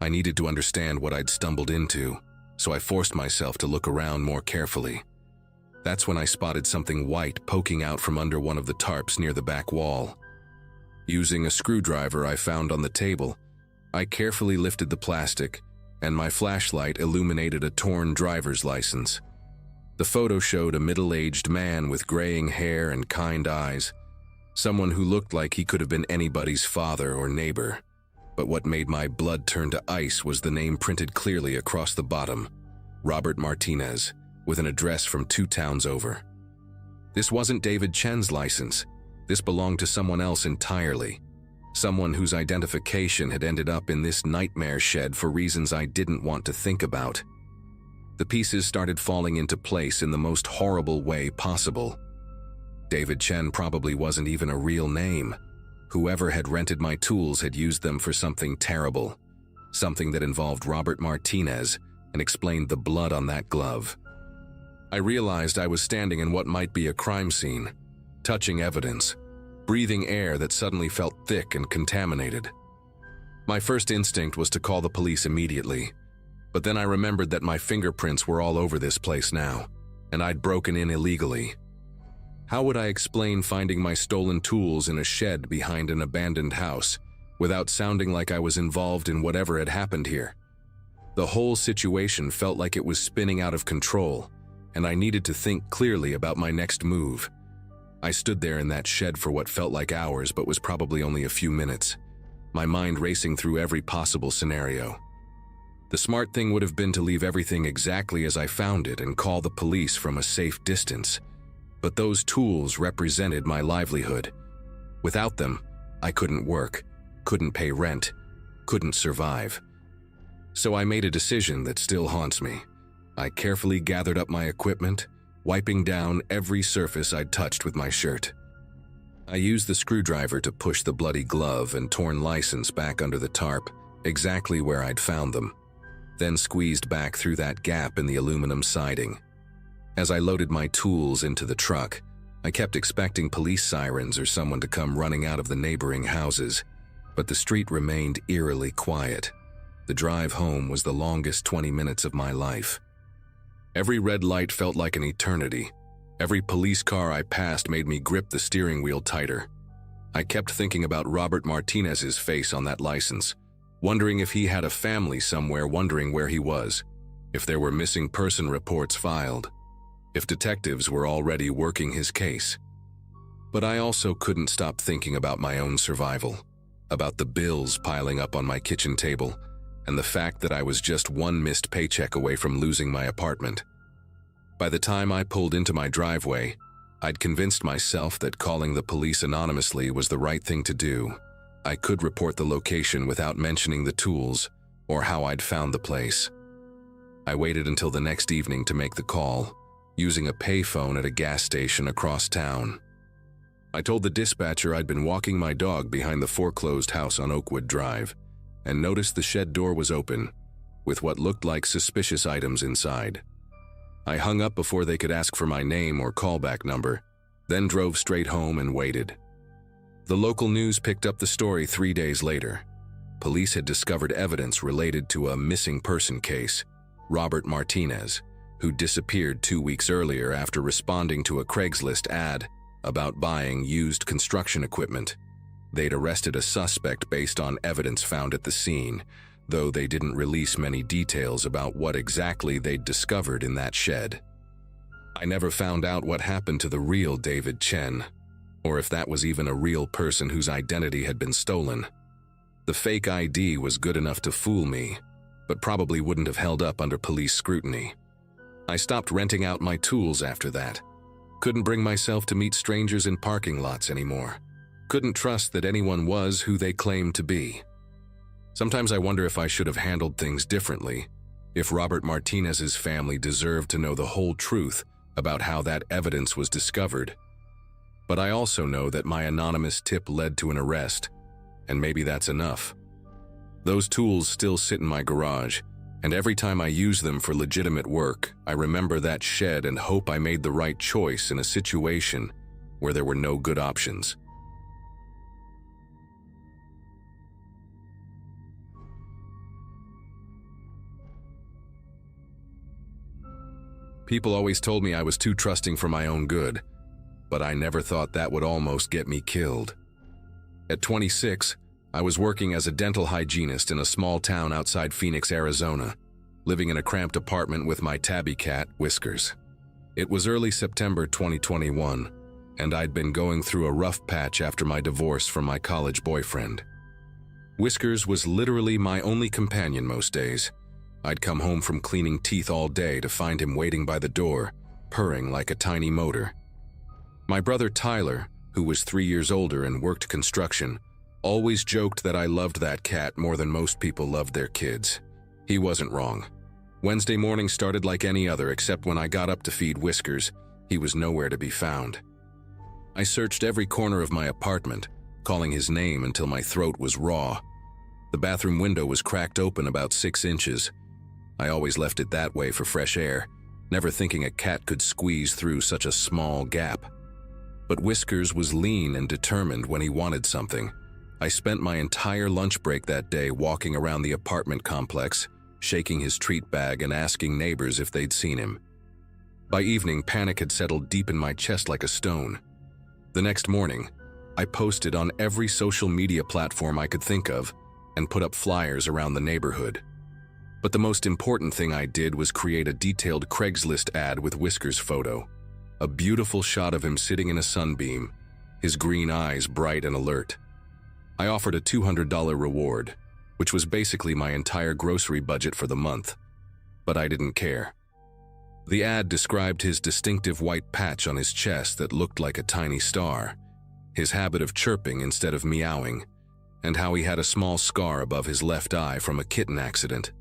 S1: I needed to understand what I'd stumbled into, so I forced myself to look around more carefully. That's when I spotted something white poking out from under one of the tarps near the back wall. Using a screwdriver I found on the table, I carefully lifted the plastic, and my flashlight illuminated a torn driver's license. The photo showed a middle-aged man with graying hair and kind eyes, someone who looked like he could have been anybody's father or neighbor. But what made my blood turn to ice was the name printed clearly across the bottom: Robert Martinez, with an address from 2 towns over. This wasn't David Chen's license. This belonged to someone else entirely. Someone whose identification had ended up in this nightmare shed for reasons I didn't want to think about. The pieces started falling into place in the most horrible way possible. David Chen probably wasn't even a real name. Whoever had rented my tools had used them for something terrible, something that involved Robert Martinez and explained the blood on that glove. I realized I was standing in what might be a crime scene. touching evidence, breathing air that suddenly felt thick and contaminated. My first instinct was to call the police immediately, but then I remembered that my fingerprints were all over this place now, and I'd broken in illegally. How would I explain finding my stolen tools in a shed behind an abandoned house without sounding like I was involved in whatever had happened here? The whole situation felt like it was spinning out of control, and I needed to think clearly about my next move. I stood there in that shed for what felt like hours but was probably only a few minutes, my mind racing through every possible scenario. The smart thing would have been to leave everything exactly as I found it and call the police from a safe distance. But those tools represented my livelihood. Without them, I couldn't work, couldn't pay rent, couldn't survive. So I made a decision that still haunts me. I carefully gathered up my equipment, wiping down every surface I'd touched with my shirt. I used the screwdriver to push the bloody glove and torn license back under the tarp, exactly where I'd found them, then squeezed back through that gap in the aluminum siding. As I loaded my tools into the truck, I kept expecting police sirens or someone to come running out of the neighboring houses, but the street remained eerily quiet. The drive home was the longest 20 minutes of my life. Every red light felt like an eternity. Every police car I passed made me grip the steering wheel tighter. I kept thinking about Robert Martinez's face on that license, wondering if he had a family somewhere, wondering where he was, if there were missing person reports filed, if detectives were already working his case. But I also couldn't stop thinking about my own survival, about the bills piling up on my kitchen table, and the fact that I was just one missed paycheck away from losing my apartment. By the time I pulled into my driveway, I'd convinced myself that calling the police anonymously was the right thing to do. I could report the location without mentioning the tools or how I'd found the place. I waited until the next evening to make the call, using a payphone at a gas station across town. I told the dispatcher I'd been walking my dog behind the foreclosed house on Oakwood Drive and noticed the shed door was open, with what looked like suspicious items inside. I hung up before they could ask for my name or callback number, then drove straight home and waited. The local news picked up the story 3 days later. Police had discovered evidence related to a missing person case, Robert Martinez, who disappeared 2 weeks earlier after responding to a Craigslist ad about buying used construction equipment. They'd arrested a suspect based on evidence found at the scene, though they didn't release many details about what exactly they'd discovered in that shed. I never found out what happened to the real David Chen, or if that was even a real person whose identity had been stolen. The fake ID was good enough to fool me, but probably wouldn't have held up under police scrutiny. I stopped renting out my tools after that. Couldn't bring myself to meet strangers in parking lots anymore. Couldn't trust that anyone was who they claimed to be. Sometimes I wonder if I should have handled things differently, if Robert Martinez's family deserved to know the whole truth about how that evidence was discovered. But I also know that my anonymous tip led to an arrest, and maybe that's enough. Those tools still sit in my garage, and every time I use them for legitimate work, I remember that shed and hope I made the right choice in a situation where there were no good options. People always told me I was too trusting for my own good, but I never thought that would almost get me killed. At 26, I was working as a dental hygienist in a small town outside Phoenix, Arizona, living in a cramped apartment with my tabby cat, Whiskers. It was early September 2021, and I'd been going through a rough patch after my divorce from my college boyfriend. Whiskers was literally my only companion most days. I'd come home from cleaning teeth all day to find him waiting by the door, purring like a tiny motor. My brother Tyler, who was 3 years older and worked construction, always joked that I loved that cat more than most people loved their kids. He wasn't wrong. Wednesday morning started like any other, except when I got up to feed Whiskers, he was nowhere to be found. I searched every corner of my apartment, calling his name until my throat was raw. The bathroom window was cracked open about 6 inches. I always left it that way for fresh air, never thinking a cat could squeeze through such a small gap. But Whiskers was lean and determined when he wanted something. I spent my entire lunch break that day walking around the apartment complex, shaking his treat bag and asking neighbors if they'd seen him. By evening, panic had settled deep in my chest like a stone. The next morning, I posted on every social media platform I could think of and put up flyers around the neighborhood. But the most important thing I did was create a detailed Craigslist ad with Whiskers' photo. A beautiful shot of him sitting in a sunbeam, his green eyes bright and alert. I offered a $200 reward, which was basically my entire grocery budget for the month, but I didn't care. The ad described his distinctive white patch on his chest that looked like a tiny star, his habit of chirping instead of meowing, and how he had a small scar above his left eye from a kitten accident.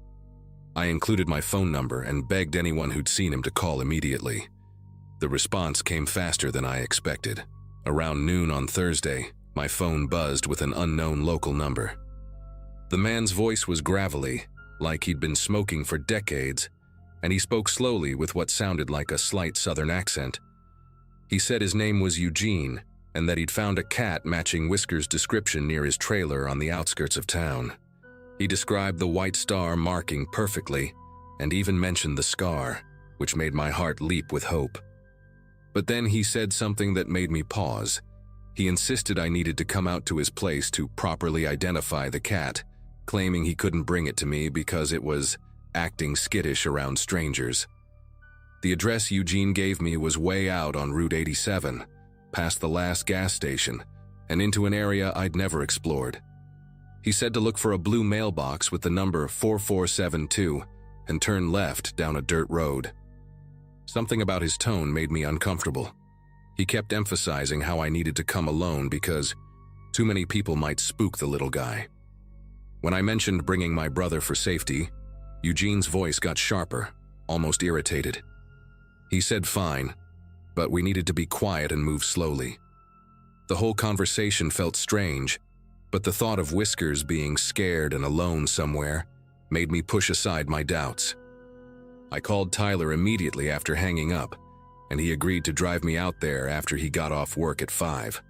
S1: I included my phone number and begged anyone who'd seen him to call immediately. The response came faster than I expected. Around noon on Thursday, my phone buzzed with an unknown local number. The man's voice was gravelly, like he'd been smoking for decades, and he spoke slowly with what sounded like a slight southern accent. He said his name was Eugene, and that he'd found a cat matching Whiskers' description near his trailer on the outskirts of town. He described the white star marking perfectly, and even mentioned the scar, which made my heart leap with hope. But then he said something that made me pause. He insisted I needed to come out to his place to properly identify the cat, claiming he couldn't bring it to me because it was acting skittish around strangers. The address Eugene gave me was way out on Route 87, past the last gas station, and into an area I'd never explored. He said to look for a blue mailbox with the number 4472 and turn left down a dirt road. Something about his tone made me uncomfortable. He kept emphasizing how I needed to come alone because too many people might spook the little guy. When I mentioned bringing my brother for safety, Eugene's voice got sharper, almost irritated. He said fine, but we needed to be quiet and move slowly. The whole conversation felt strange, but the thought of Whiskers being scared and alone somewhere made me push aside my doubts. I called Tyler immediately after hanging up, and he agreed to drive me out there after he got off work at 5.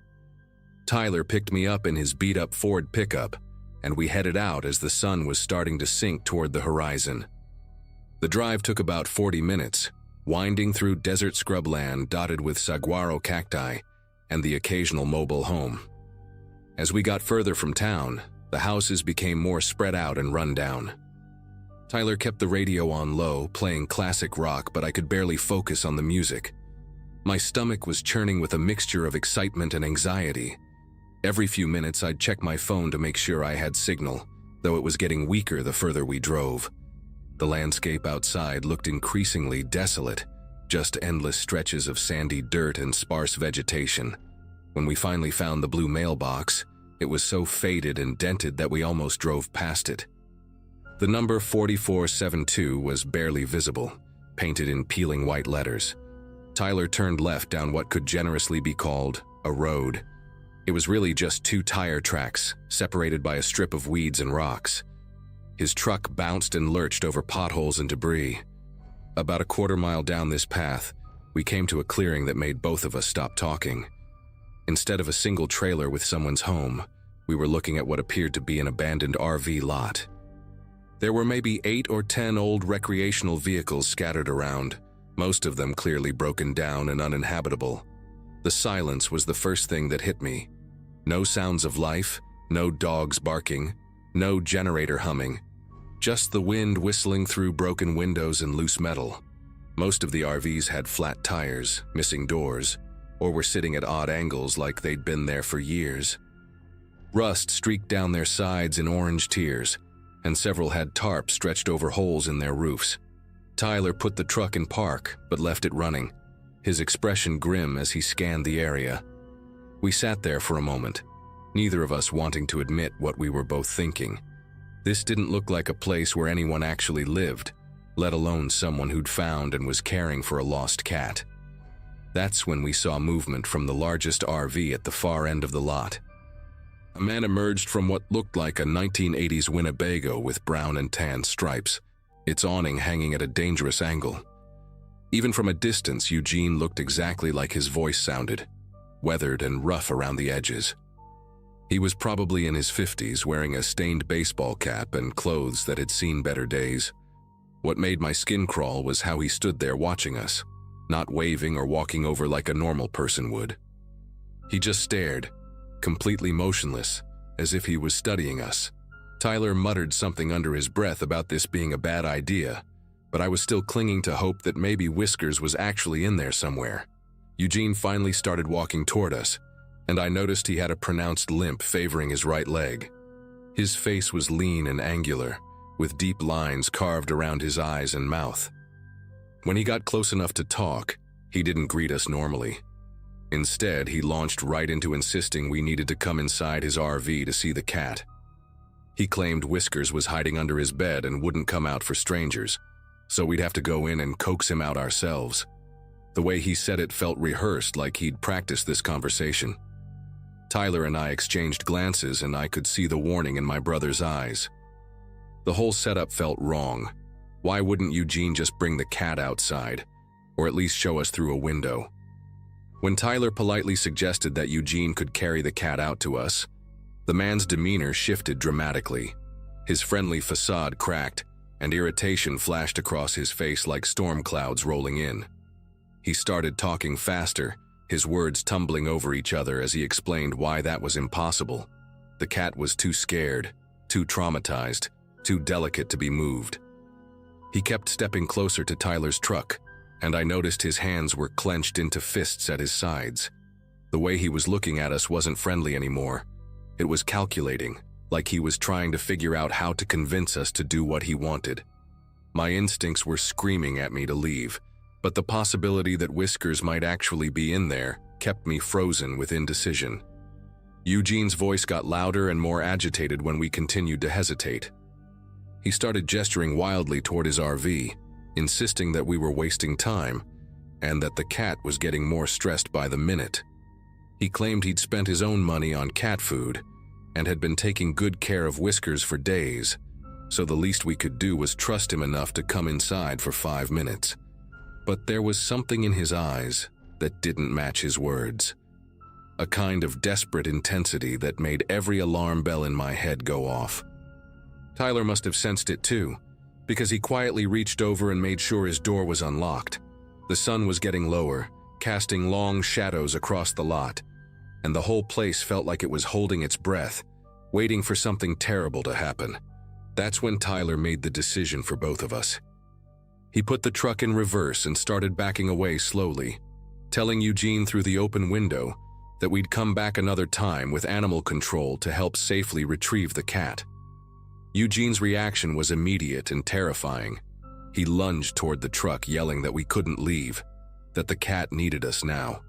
S1: Tyler picked me up in his beat-up Ford pickup, and we headed out as the sun was starting to sink toward the horizon. The drive took about 40 minutes, winding through desert scrubland dotted with saguaro cacti and the occasional mobile home. As we got further from town, the houses became more spread out and run down. Tyler kept the radio on low, playing classic rock, but I could barely focus on the music. My stomach was churning with a mixture of excitement and anxiety. Every few minutes I'd check my phone to make sure I had signal, though it was getting weaker the further we drove. The landscape outside looked increasingly desolate, just endless stretches of sandy dirt and sparse vegetation. When we finally found the blue mailbox, it was so faded and dented that we almost drove past it. The number 4472 was barely visible, painted in peeling white letters. Tyler turned left down what could generously be called a road. It was really just 2 tire tracks, separated by a strip of weeds and rocks. His truck bounced and lurched over potholes and debris. About a quarter-mile down this path, we came to a clearing that made both of us stop talking. Instead of a single trailer with someone's home, we were looking at what appeared to be an abandoned RV lot. There were maybe 8 or 10 old recreational vehicles scattered around, most of them clearly broken down and uninhabitable. The silence was the first thing that hit me. No sounds of life, no dogs barking, no generator humming, just the wind whistling through broken windows and loose metal. Most of the RVs had flat tires, missing doors, or were sitting at odd angles like they'd been there for years. Rust streaked down their sides in orange tears, and several had tarps stretched over holes in their roofs. Tyler put the truck in park, but left it running, his expression grim as he scanned the area. We sat there for a moment, neither of us wanting to admit what we were both thinking. This didn't look like a place where anyone actually lived, let alone someone who'd found and was caring for a lost cat. That's when we saw movement from the largest RV at the far end of the lot. A man emerged from what looked like a 1980s Winnebago with brown and tan stripes, its awning hanging at a dangerous angle. Even from a distance, Eugene looked exactly like his voice sounded. weathered and rough around the edges. He was probably in his 50s, wearing a stained baseball cap and clothes that had seen better days. What made my skin crawl was how he stood there watching us, not waving or walking over like a normal person would. He just stared, completely motionless, as if he was studying us. Tyler muttered something under his breath about this being a bad idea, but I was still clinging to hope that maybe Whiskers was actually in there somewhere. Eugene finally started walking toward us, and I noticed he had a pronounced limp favoring his right leg. His face was lean and angular, with deep lines carved around his eyes and mouth. When he got close enough to talk, he didn't greet us normally. Instead, he launched right into insisting we needed to come inside his RV to see the cat. He claimed Whiskers was hiding under his bed and wouldn't come out for strangers, so we'd have to go in and coax him out ourselves. The way he said it felt rehearsed, like he'd practiced this conversation. Tyler and I exchanged glances, and I could see the warning in my brother's eyes. The whole setup felt wrong. Why wouldn't Eugene just bring the cat outside, or at least show us through a window? When Tyler politely suggested that Eugene could carry the cat out to us, the man's demeanor shifted dramatically. His friendly facade cracked, and irritation flashed across his face like storm clouds rolling in. He started talking faster, his words tumbling over each other as he explained why that was impossible. The cat was too scared, too traumatized, too delicate to be moved. He kept stepping closer to Tyler's truck, and I noticed his hands were clenched into fists at his sides. The way he was looking at us wasn't friendly anymore. It was calculating, like he was trying to figure out how to convince us to do what he wanted. My instincts were screaming at me to leave, but the possibility that Whiskers might actually be in there kept me frozen with indecision. Eugene's voice got louder and more agitated when we continued to hesitate. He started gesturing wildly toward his RV, insisting that we were wasting time and that the cat was getting more stressed by the minute. He claimed he'd spent his own money on cat food and had been taking good care of Whiskers for days, so the least we could do was trust him enough to come inside for 5 minutes. But there was something in his eyes that didn't match his words. A kind of desperate intensity that made every alarm bell in my head go off. Tyler must have sensed it too, because he quietly reached over and made sure his door was unlocked. The sun was getting lower, casting long shadows across the lot, and the whole place felt like it was holding its breath, waiting for something terrible to happen. That's when Tyler made the decision for both of us. He put the truck in reverse and started backing away slowly, telling Eugene through the open window that we'd come back another time with animal control to help safely retrieve the cat. Eugene's reaction was immediate and terrifying. He lunged toward the truck, yelling that we couldn't leave, that the cat needed us now.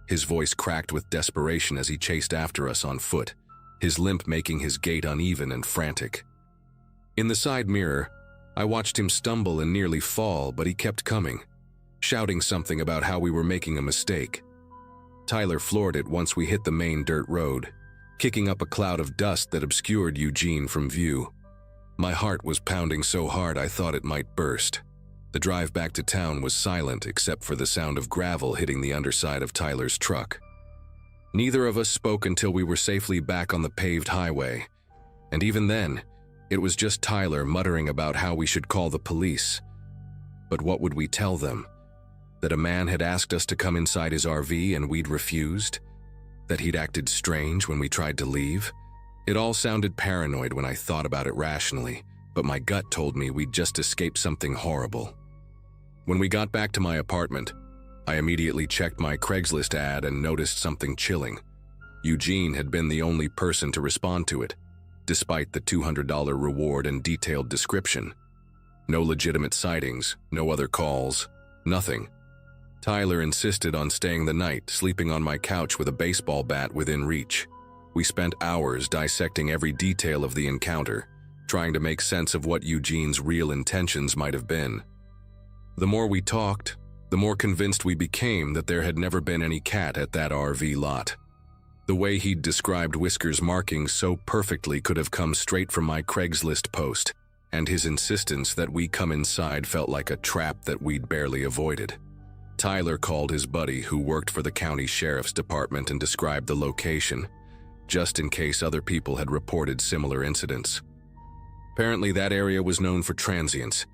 S1: His voice cracked with desperation as he chased after us on foot, his limp making his gait uneven and frantic. In the side mirror, I watched him stumble and nearly fall, but he kept coming, shouting something about how we were making a mistake. Tyler floored it once we hit the main dirt road, kicking up a cloud of dust that obscured Eugene from view. My heart was pounding so hard I thought it might burst. The drive back to town was silent except for the sound of gravel hitting the underside of Tyler's truck. Neither of us spoke until we were safely back on the paved highway, and even then, it was just Tyler muttering about how we should call the police. But what would we tell them? That a man had asked us to come inside his RV and we'd refused? That he'd acted strange when we tried to leave? It all sounded paranoid when I thought about it rationally, but my gut told me we'd just escaped something horrible. When we got back to my apartment, I immediately checked my Craigslist ad and noticed something chilling. Eugene had been the only person to respond to it, despite the $200 reward and detailed description. No legitimate sightings, no other calls, nothing. Tyler insisted on staying the night, sleeping on my couch with a baseball bat within reach. We spent hours dissecting every detail of the encounter, trying to make sense of what Eugene's real intentions might have been. The more we talked, the more convinced we became that there had never been any cat at that RV lot. The way he'd described Whiskers' markings so perfectly could have come straight from my Craigslist post, and his insistence that we come inside felt like a trap that we'd barely avoided. Tyler called his buddy who worked for the county sheriff's department and described the location, just in case other people had reported similar incidents. Apparently, that area was known for transients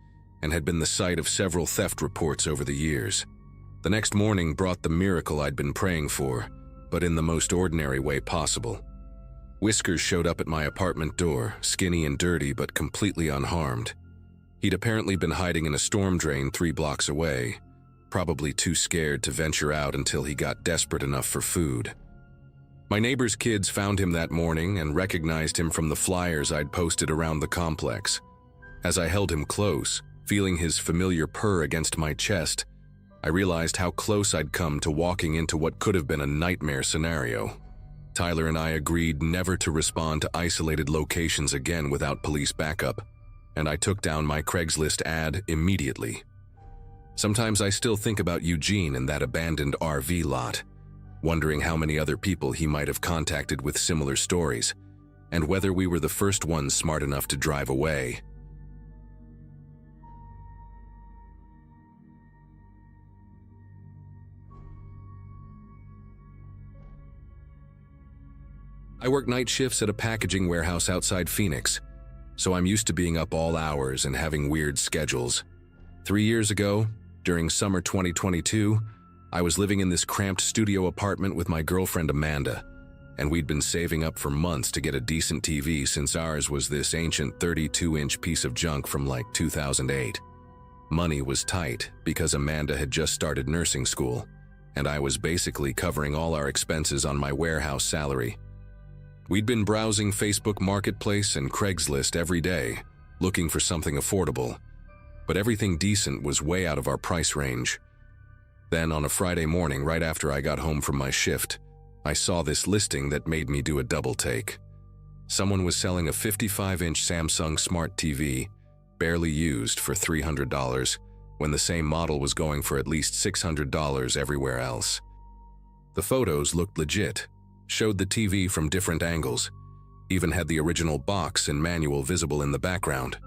S1: and had been the site of several theft reports over the years. The next morning brought the miracle I'd been praying for, but in the most ordinary way possible. Whiskers showed up at my apartment door, skinny and dirty but completely unharmed. He'd apparently been hiding in a storm drain 3 blocks away, probably too scared to venture out until he got desperate enough for food. My neighbor's kids found him that morning and recognized him from the flyers I'd posted around the complex. As I held him close, feeling his familiar purr against my chest, I realized how close I'd come to walking into what could have been a nightmare scenario. Tyler and I agreed never to respond to isolated locations again without police backup, and I took down my Craigslist ad immediately. Sometimes I still think about Eugene and that abandoned RV lot, wondering how many other people he might have contacted with similar stories, and whether we were the first ones smart enough to drive away. I work night shifts at a packaging warehouse outside Phoenix, so I'm used to being up all hours and having weird schedules. 3 years ago, during summer 2022, I was living in this cramped studio apartment with my girlfriend Amanda, and we'd been saving up for months to get a decent TV since ours was this ancient 32-inch piece of junk from like 2008. Money was tight because Amanda had just started nursing school, and I was basically covering all our expenses on my warehouse salary. We'd been browsing Facebook Marketplace and Craigslist every day, looking for something affordable, but everything decent was way out of our price range. Then on a Friday morning, right after I got home from my shift, I saw this listing that made me do a double take. Someone was selling a 55-inch Samsung Smart TV, barely used, for $300, when the same model was going for at least $600 everywhere else. The photos looked legit, showed the TV from different angles, even had the original box and manual visible in the background.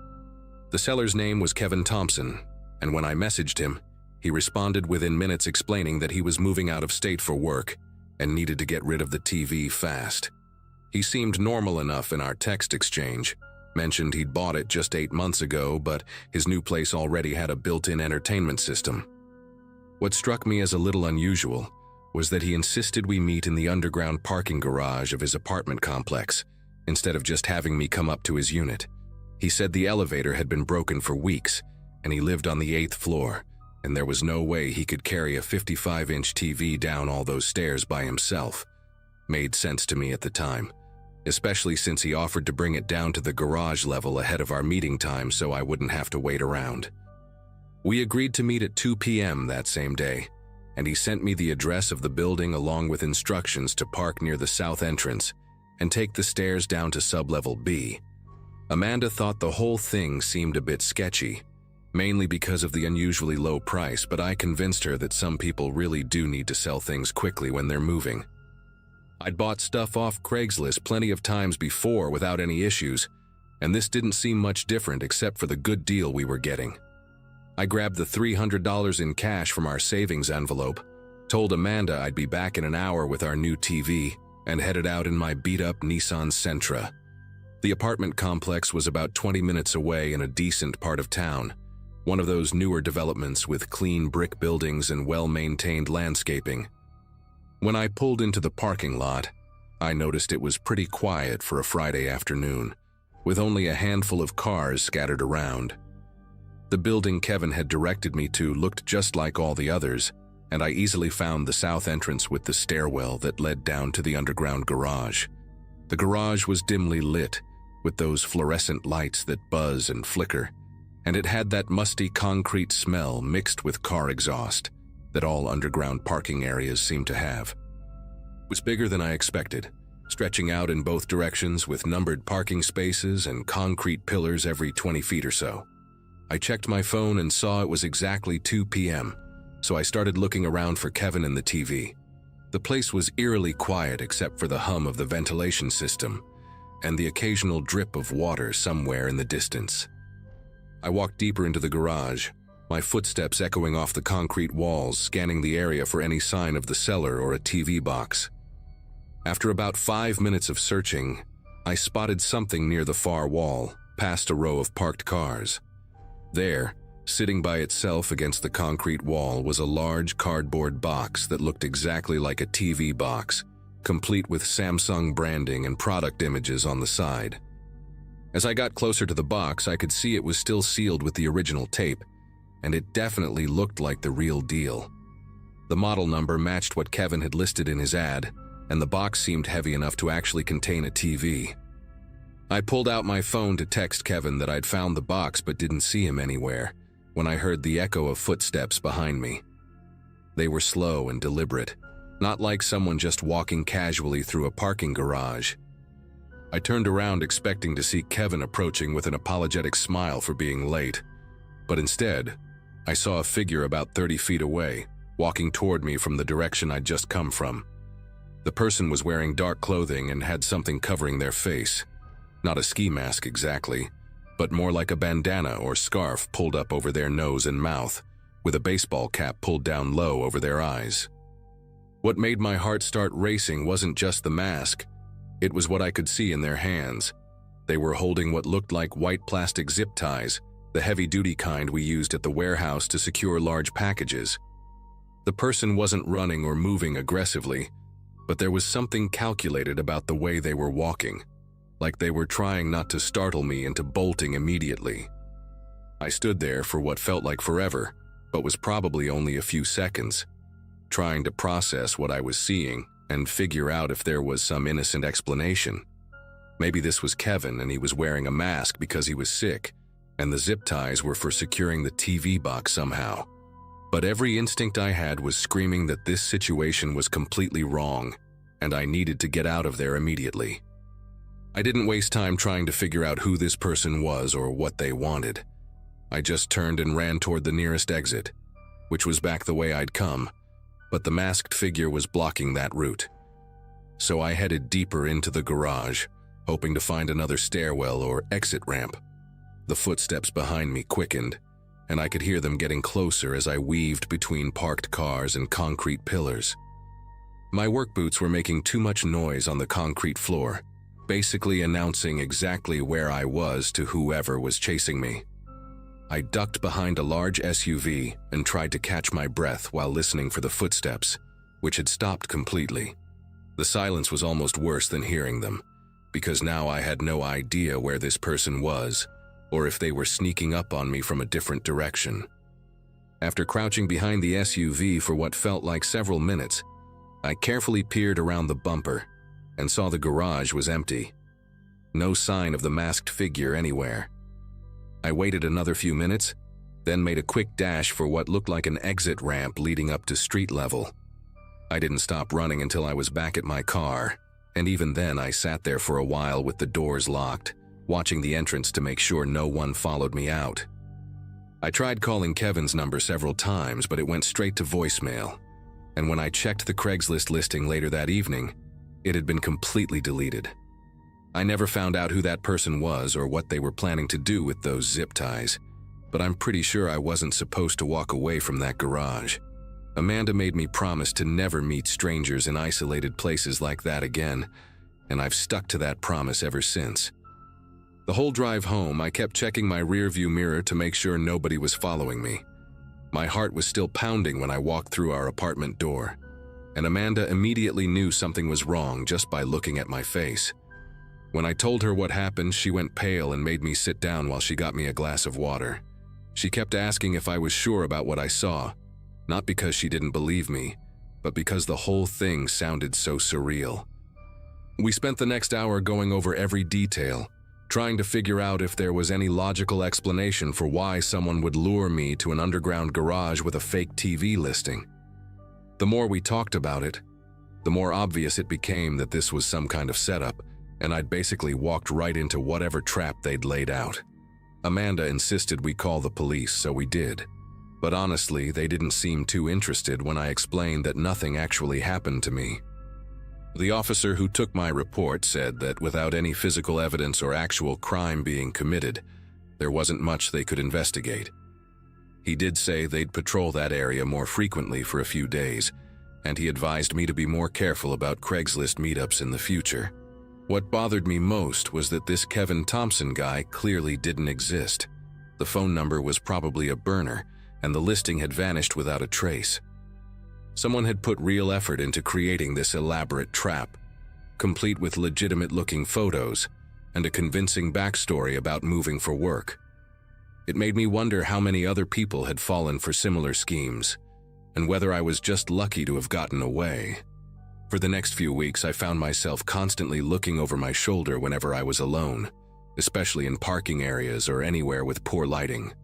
S1: The seller's name was Kevin Thompson, and when I messaged him, he responded within minutes explaining that he was moving out of state for work and needed to get rid of the TV fast. He seemed normal enough in our text exchange, mentioned he'd bought it just 8 months ago, but his new place already had a built-in entertainment system. What struck me as a little unusual was that he insisted we meet in the underground parking garage of his apartment complex, instead of just having me come up to his unit. He said the elevator had been broken for weeks, and he lived on the 8th floor, and there was no way he could carry a 55-inch TV down all those stairs by himself. Made sense to me at the time, especially since he offered to bring it down to the garage level ahead of our meeting time so I wouldn't have to wait around. We agreed to meet at 2 p.m. that same day, and he sent me the address of the building along with instructions to park near the south entrance and take the stairs down to sublevel B. Amanda thought the whole thing seemed a bit sketchy, mainly because of the unusually low price, but I convinced her that some people really do need to sell things quickly when they're moving. I'd bought stuff off Craigslist plenty of times before without any issues, and this didn't seem much different except for the good deal we were getting. I grabbed the $300 in cash from our savings envelope, told Amanda I'd be back in an hour with our new TV, and headed out in my beat-up Nissan Sentra. The apartment complex was about 20 minutes away in a decent part of town, one of those newer developments with clean brick buildings and well-maintained landscaping. When I pulled into the parking lot, I noticed it was pretty quiet for a Friday afternoon, with only a handful of cars scattered around. The building Kevin had directed me to looked just like all the others, and I easily found the south entrance with the stairwell that led down to the underground garage. The garage was dimly lit, with those fluorescent lights that buzz and flicker, and it had that musty concrete smell mixed with car exhaust that all underground parking areas seem to have. It was bigger than I expected, stretching out in both directions with numbered parking spaces and concrete pillars every 20 feet or so. I checked my phone and saw it was exactly 2 p.m., so I started looking around for Kevin and the TV. The place was eerily quiet except for the hum of the ventilation system and the occasional drip of water somewhere in the distance. I walked deeper into the garage, my footsteps echoing off the concrete walls, scanning the area for any sign of the cellar or a TV box. After about 5 minutes of searching, I spotted something near the far wall, past a row of parked cars. There, sitting by itself against the concrete wall, was a large cardboard box that looked exactly like a TV box, complete with Samsung branding and product images on the side. As I got closer to the box, I could see it was still sealed with the original tape, and it definitely looked like the real deal. The model number matched what Kevin had listed in his ad, and the box seemed heavy enough to actually contain a TV. I pulled out my phone to text Kevin that I'd found the box but didn't see him anywhere, when I heard the echo of footsteps behind me. They were slow and deliberate, not like someone just walking casually through a parking garage. I turned around expecting to see Kevin approaching with an apologetic smile for being late, but instead, I saw a figure about 30 feet away, walking toward me from the direction I'd just come from. The person was wearing dark clothing and had something covering their face. Not a ski mask exactly, but more like a bandana or scarf pulled up over their nose and mouth, with a baseball cap pulled down low over their eyes. What made my heart start racing wasn't just the mask, it was what I could see in their hands. They were holding what looked like white plastic zip ties, the heavy-duty kind we used at the warehouse to secure large packages. The person wasn't running or moving aggressively, but there was something calculated about the way they were walking, like they were trying not to startle me into bolting immediately. I stood there for what felt like forever, but was probably only a few seconds, trying to process what I was seeing and figure out if there was some innocent explanation. Maybe this was Kevin and he was wearing a mask because he was sick, and the zip ties were for securing the TV box somehow. But every instinct I had was screaming that this situation was completely wrong, and I needed to get out of there immediately. I didn't waste time trying to figure out who this person was or what they wanted. I just turned and ran toward the nearest exit, which was back the way I'd come, but the masked figure was blocking that route. So I headed deeper into the garage, hoping to find another stairwell or exit ramp. The footsteps behind me quickened, and I could hear them getting closer as I weaved between parked cars and concrete pillars. My work boots were making too much noise on the concrete floor, basically announcing exactly where I was to whoever was chasing me. I ducked behind a large SUV and tried to catch my breath while listening for the footsteps, which had stopped completely. The silence was almost worse than hearing them, because now I had no idea where this person was, or if they were sneaking up on me from a different direction. After crouching behind the SUV for what felt like several minutes, I carefully peered around the bumper and saw the garage was empty. No sign of the masked figure anywhere. I waited another few minutes, then made a quick dash for what looked like an exit ramp leading up to street level. I didn't stop running until I was back at my car, and even then I sat there for a while with the doors locked, watching the entrance to make sure no one followed me out. I tried calling Kevin's number several times, but it went straight to voicemail, and when I checked the Craigslist listing later that evening, it had been completely deleted. I never found out who that person was or what they were planning to do with those zip ties, but I'm pretty sure I wasn't supposed to walk away from that garage. Amanda made me promise to never meet strangers in isolated places like that again, and I've stuck to that promise ever since. The whole drive home, I kept checking my rearview mirror to make sure nobody was following me. My heart was still pounding when I walked through our apartment door, and Amanda immediately knew something was wrong just by looking at my face. When I told her what happened, she went pale and made me sit down while she got me a glass of water. She kept asking if I was sure about what I saw, not because she didn't believe me, but because the whole thing sounded so surreal. We spent the next hour going over every detail, trying to figure out if there was any logical explanation for why someone would lure me to an underground garage with a fake TV listing. The more we talked about it, the more obvious it became that this was some kind of setup, and I'd basically walked right into whatever trap they'd laid out. Amanda insisted we call the police, so we did. But honestly, they didn't seem too interested when I explained that nothing actually happened to me. The officer who took my report said that without any physical evidence or actual crime being committed, there wasn't much they could investigate. He did say they'd patrol that area more frequently for a few days, and he advised me to be more careful about Craigslist meetups in the future. What bothered me most was that this Kevin Thompson guy clearly didn't exist. The phone number was probably a burner, and the listing had vanished without a trace. Someone had put real effort into creating this elaborate trap, complete with legitimate-looking photos and a convincing backstory about moving for work. It made me wonder how many other people had fallen for similar schemes, and whether I was just lucky to have gotten away. For the next few weeks, I found myself constantly looking over my shoulder whenever I was alone, especially in parking areas or anywhere with poor lighting.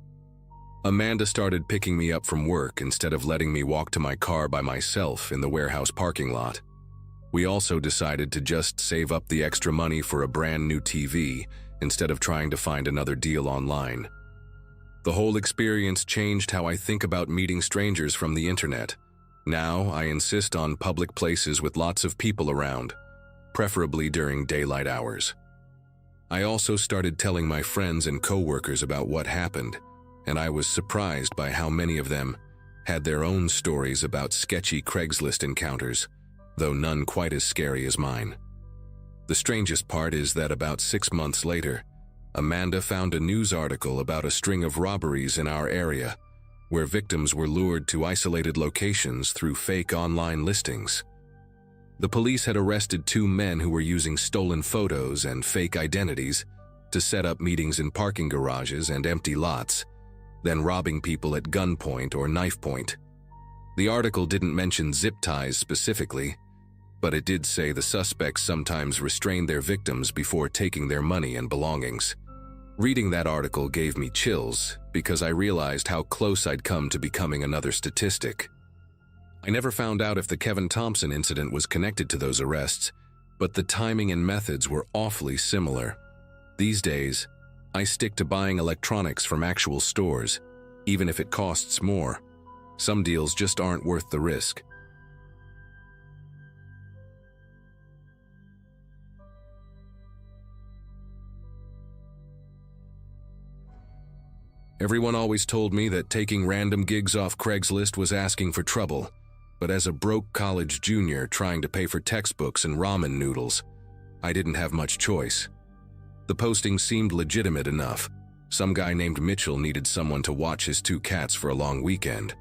S1: Amanda started picking me up from work instead of letting me walk to my car by myself in the warehouse parking lot. We also decided to just save up the extra money for a brand new TV instead of trying to find another deal online. The whole experience changed how I think about meeting strangers from the internet. Now, I insist on public places with lots of people around, preferably during daylight hours. I also started telling my friends and coworkers about what happened, and I was surprised by how many of them had their own stories about sketchy Craigslist encounters, though none quite as scary as mine. The strangest part is that about 6 months later, Amanda found a news article about a string of robberies in our area, where victims were lured to isolated locations through fake online listings. The police had arrested 2 men who were using stolen photos and fake identities to set up meetings in parking garages and empty lots, then robbing people at gunpoint or knife point. The article didn't mention zip ties specifically, but it did say the suspects sometimes restrained their victims before taking their money and belongings. Reading that article gave me chills because I realized how close I'd come to becoming another statistic. I never found out if the Kevin Thompson incident was connected to those arrests, but the timing and methods were awfully similar. These days, I stick to buying electronics from actual stores, even if it costs more. Some deals just aren't worth the risk. Everyone always told me that taking random gigs off Craigslist was asking for trouble, but as a broke college junior trying to pay for textbooks and ramen noodles, I didn't have much choice. The posting seemed legitimate enough. Some guy named Mitchell needed someone to watch his 2 cats for a long weekend,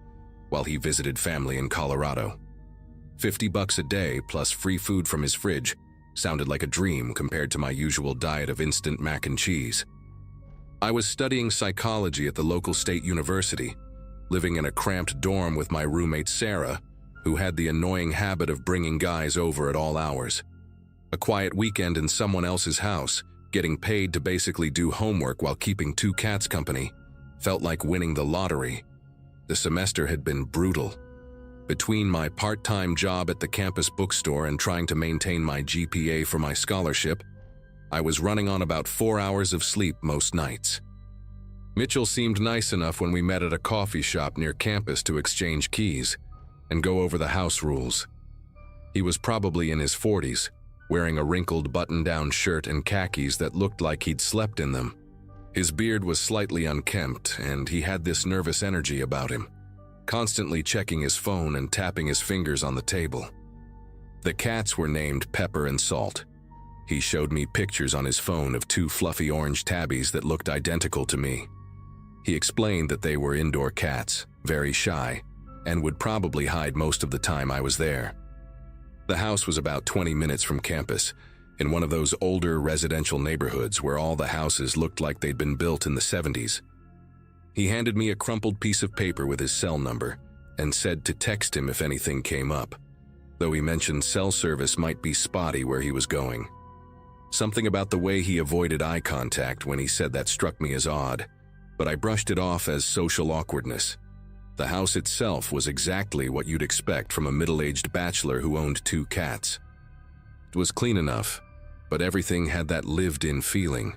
S1: while he visited family in Colorado. $50 a day plus free food from his fridge sounded like a dream compared to my usual diet of instant mac and cheese. I was studying psychology at the local state university, living in a cramped dorm with my roommate Sarah, who had the annoying habit of bringing guys over at all hours. A quiet weekend in someone else's house, getting paid to basically do homework while keeping 2 cats company, felt like winning the lottery. The semester had been brutal. Between my part-time job at the campus bookstore and trying to maintain my GPA for my scholarship, I was running on about 4 hours of sleep most nights. Mitchell seemed nice enough when we met at a coffee shop near campus to exchange keys and go over the house rules. He was probably in his 40s, wearing a wrinkled button-down shirt and khakis that looked like he'd slept in them. His beard was slightly unkempt, and he had this nervous energy about him, constantly checking his phone and tapping his fingers on the table. The cats were named Pepper and Salt. He showed me pictures on his phone of 2 fluffy orange tabbies that looked identical to me. He explained that they were indoor cats, very shy, and would probably hide most of the time I was there. The house was about 20 minutes from campus, in one of those older residential neighborhoods where all the houses looked like they'd been built in the 70s. He handed me a crumpled piece of paper with his cell number and said to text him if anything came up, though he mentioned cell service might be spotty where he was going. Something about the way he avoided eye contact when he said that struck me as odd, but I brushed it off as social awkwardness. The house itself was exactly what you'd expect from a middle-aged bachelor who owned 2 cats. It was clean enough, but everything had that lived-in feeling.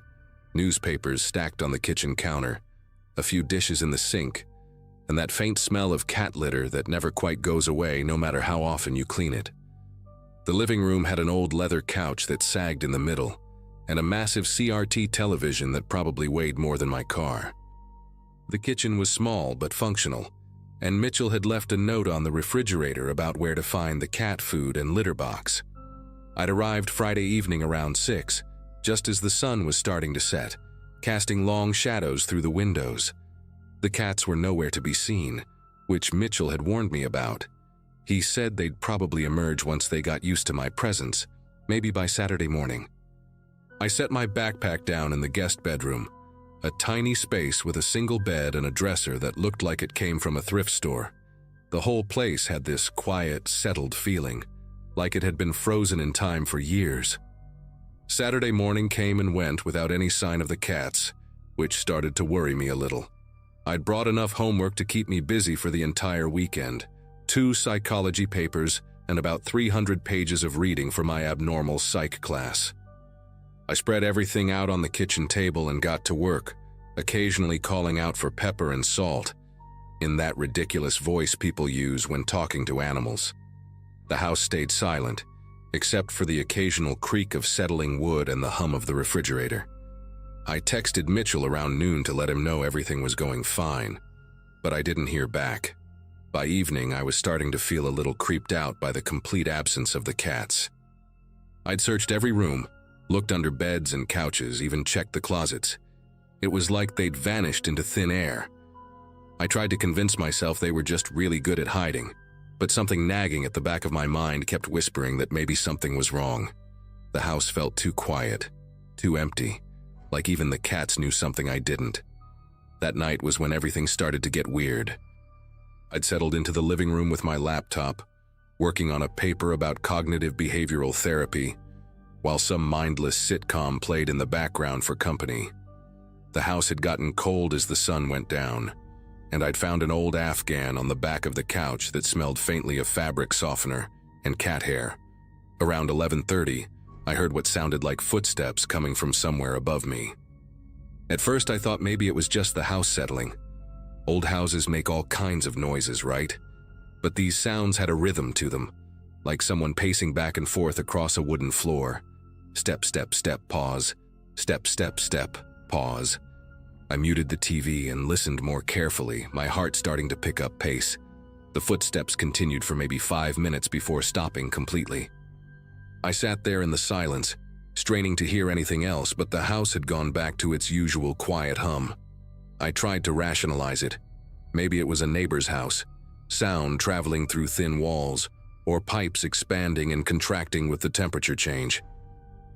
S1: Newspapers stacked on the kitchen counter, a few dishes in the sink, and that faint smell of cat litter that never quite goes away no matter how often you clean it. The living room had an old leather couch that sagged in the middle, and a massive CRT television that probably weighed more than my car. The kitchen was small but functional, and Mitchell had left a note on the refrigerator about where to find the cat food and litter box. I'd arrived Friday evening around 6, just as the sun was starting to set, casting long shadows through the windows. The cats were nowhere to be seen, which Mitchell had warned me about. He said they'd probably emerge once they got used to my presence, maybe by Saturday morning. I set my backpack down in the guest bedroom, a tiny space with a single bed and a dresser that looked like it came from a thrift store. The whole place had this quiet, settled feeling, like it had been frozen in time for years. Saturday morning came and went without any sign of the cats, which started to worry me a little. I'd brought enough homework to keep me busy for the entire weekend, 2 psychology papers and about 300 pages of reading for my abnormal psych class. I spread everything out on the kitchen table and got to work, occasionally calling out for pepper and salt, in that ridiculous voice people use when talking to animals. The house stayed silent, except for the occasional creak of settling wood and the hum of the refrigerator. I texted Mitchell around noon to let him know everything was going fine, but I didn't hear back. By evening, I was starting to feel a little creeped out by the complete absence of the cats. I'd searched every room, looked under beds and couches, even checked the closets. It was like they'd vanished into thin air. I tried to convince myself they were just really good at hiding, but something nagging at the back of my mind kept whispering that maybe something was wrong. The house felt too quiet, too empty, like even the cats knew something I didn't. That night was when everything started to get weird. I'd settled into the living room with my laptop, working on a paper about cognitive behavioral therapy, while some mindless sitcom played in the background for company. The house had gotten cold as the sun went down, and I'd found an old Afghan on the back of the couch that smelled faintly of fabric softener and cat hair. Around 11:30, I heard what sounded like footsteps coming from somewhere above me. At first, I thought maybe it was just the house settling. Old houses make all kinds of noises, right? But these sounds had a rhythm to them, like someone pacing back and forth across a wooden floor. Step, step, step, pause. Step, step, step, pause. I muted the TV and listened more carefully, my heart starting to pick up pace. The footsteps continued for maybe 5 minutes before stopping completely. I sat there in the silence, straining to hear anything else, but the house had gone back to its usual quiet hum. I tried to rationalize it. Maybe it was a neighbor's house, sound traveling through thin walls, or pipes expanding and contracting with the temperature change.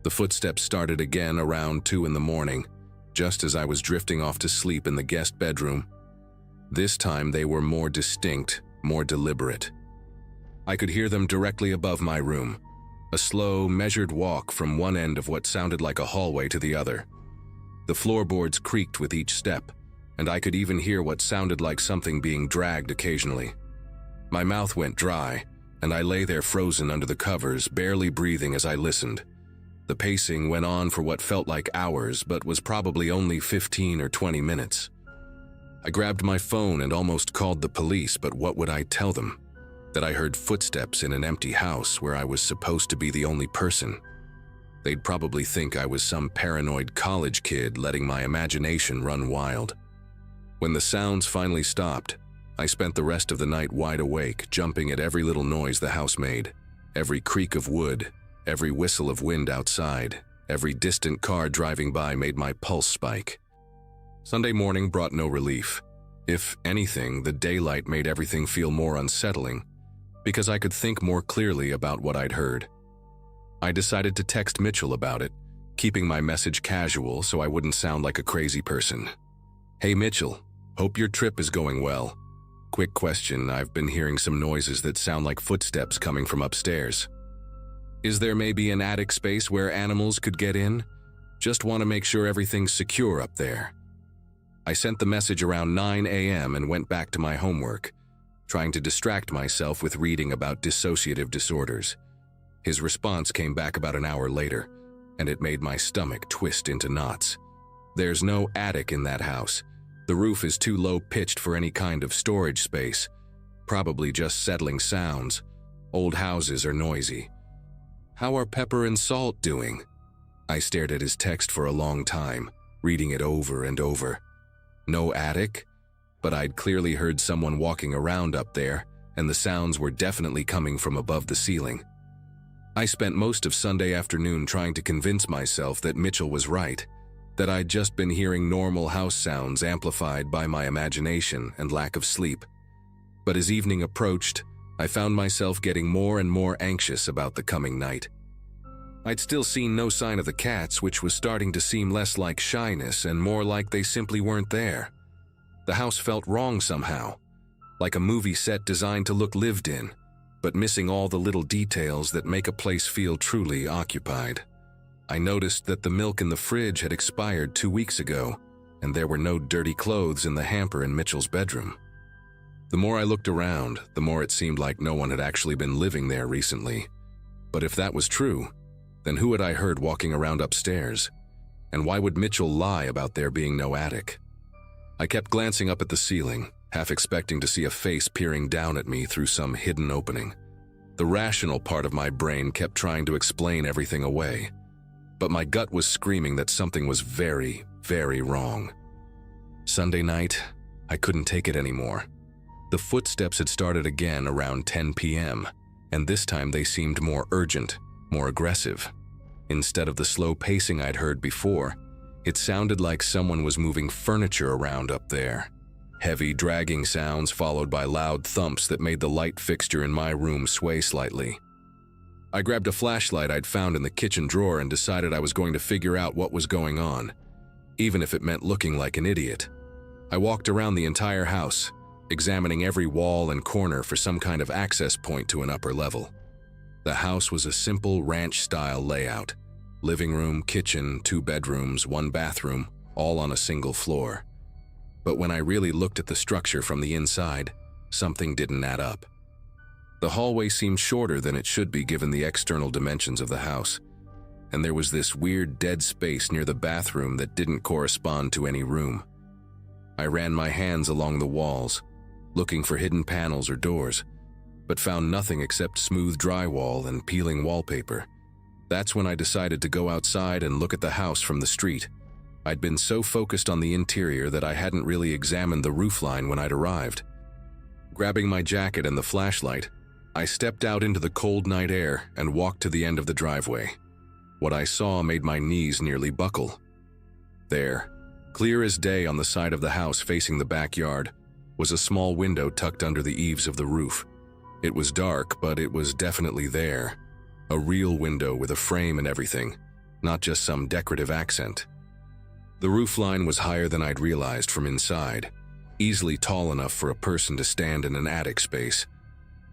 S1: The footsteps started again around 2 in the morning, just as I was drifting off to sleep in the guest bedroom. This time they were more distinct, more deliberate. I could hear them directly above my room, a slow, measured walk from one end of what sounded like a hallway to the other. The floorboards creaked with each step, and I could even hear what sounded like something being dragged occasionally. My mouth went dry, and I lay there frozen under the covers, barely breathing as I listened. The pacing went on for what felt like hours, but was probably only 15 or 20 minutes. I grabbed my phone and almost called the police, but what would I tell them? That I heard footsteps in an empty house where I was supposed to be the only person. They'd probably think I was some paranoid college kid letting my imagination run wild. When the sounds finally stopped, I spent the rest of the night wide awake, jumping at every little noise the house made, every creak of wood, every whistle of wind outside, every distant car driving by made my pulse spike. Sunday morning brought no relief. If anything, the daylight made everything feel more unsettling, because I could think more clearly about what I'd heard. I decided to text Mitchell about it, keeping my message casual so I wouldn't sound like a crazy person. "Hey Mitchell, hope your trip is going well. Quick question, I've been hearing some noises that sound like footsteps coming from upstairs. Is there maybe an attic space where animals could get in? Just want to make sure everything's secure up there." I sent the message around 9 a.m. and went back to my homework, trying to distract myself with reading about dissociative disorders. His response came back about an hour later, and it made my stomach twist into knots. There's no attic in that house. The roof is too low-pitched for any kind of storage space. Probably just settling sounds. Old houses are noisy. "How are Pepper and Salt doing?" I stared at his text for a long time, reading it over and over. No attic? but I'd clearly heard someone walking around up there, and the sounds were definitely coming from above the ceiling. I spent most of Sunday afternoon trying to convince myself that Mitchell was right, that I'd just been hearing normal house sounds amplified by my imagination and lack of sleep. But as evening approached, I found myself getting more and more anxious about the coming night. I'd still seen no sign of the cats, which was starting to seem less like shyness and more like they simply weren't there. The house felt wrong somehow, like a movie set designed to look lived in, but missing all the little details that make a place feel truly occupied. I noticed that the milk in the fridge had expired 2 weeks ago, and there were no dirty clothes in the hamper in Mitchell's bedroom. The more I looked around, the more it seemed like no one had actually been living there recently. But if that was true, then who had I heard walking around upstairs? And why would Mitchell lie about there being no attic? I kept glancing up at the ceiling, half expecting to see a face peering down at me through some hidden opening. The rational part of my brain kept trying to explain everything away, but my gut was screaming that something was very, very wrong. Sunday night, I couldn't take it anymore. The footsteps had started again around 10 p.m., and this time they seemed more urgent, more aggressive. Instead of the slow pacing I'd heard before, it sounded like someone was moving furniture around up there. Heavy, dragging sounds followed by loud thumps that made the light fixture in my room sway slightly. I grabbed a flashlight I'd found in the kitchen drawer and decided I was going to figure out what was going on, even if it meant looking like an idiot. I walked around the entire house, examining every wall and corner for some kind of access point to an upper level. The house was a simple ranch-style layout. Living room, kitchen, 2 bedrooms, 1 bathroom, all on a single floor. But when I really looked at the structure from the inside, something didn't add up. The hallway seemed shorter than it should be given the external dimensions of the house, and there was this weird dead space near the bathroom that didn't correspond to any room. I ran my hands along the walls, looking for hidden panels or doors, but found nothing except smooth drywall and peeling wallpaper. That's when I decided to go outside and look at the house from the street. I'd been so focused on the interior that I hadn't really examined the roofline when I'd arrived. Grabbing my jacket and the flashlight, I stepped out into the cold night air and walked to the end of the driveway. What I saw made my knees nearly buckle. There, clear as day on the side of the house facing the backyard, was a small window tucked under the eaves of the roof. It was dark, but it was definitely there. A real window with a frame and everything, not just some decorative accent. The roofline was higher than I'd realized from inside, easily tall enough for a person to stand in an attic space.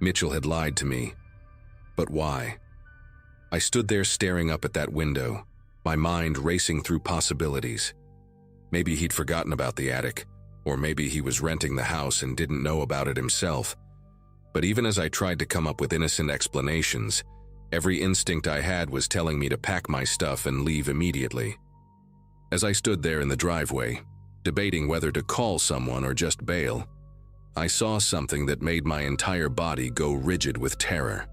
S1: Mitchell had lied to me. But why? I stood there staring up at that window, my mind racing through possibilities. Maybe he'd forgotten about the attic, or maybe he was renting the house and didn't know about it himself. But even as I tried to come up with innocent explanations, every instinct I had was telling me to pack my stuff and leave immediately. As I stood there in the driveway, debating whether to call someone or just bail, I saw something that made my entire body go rigid with terror.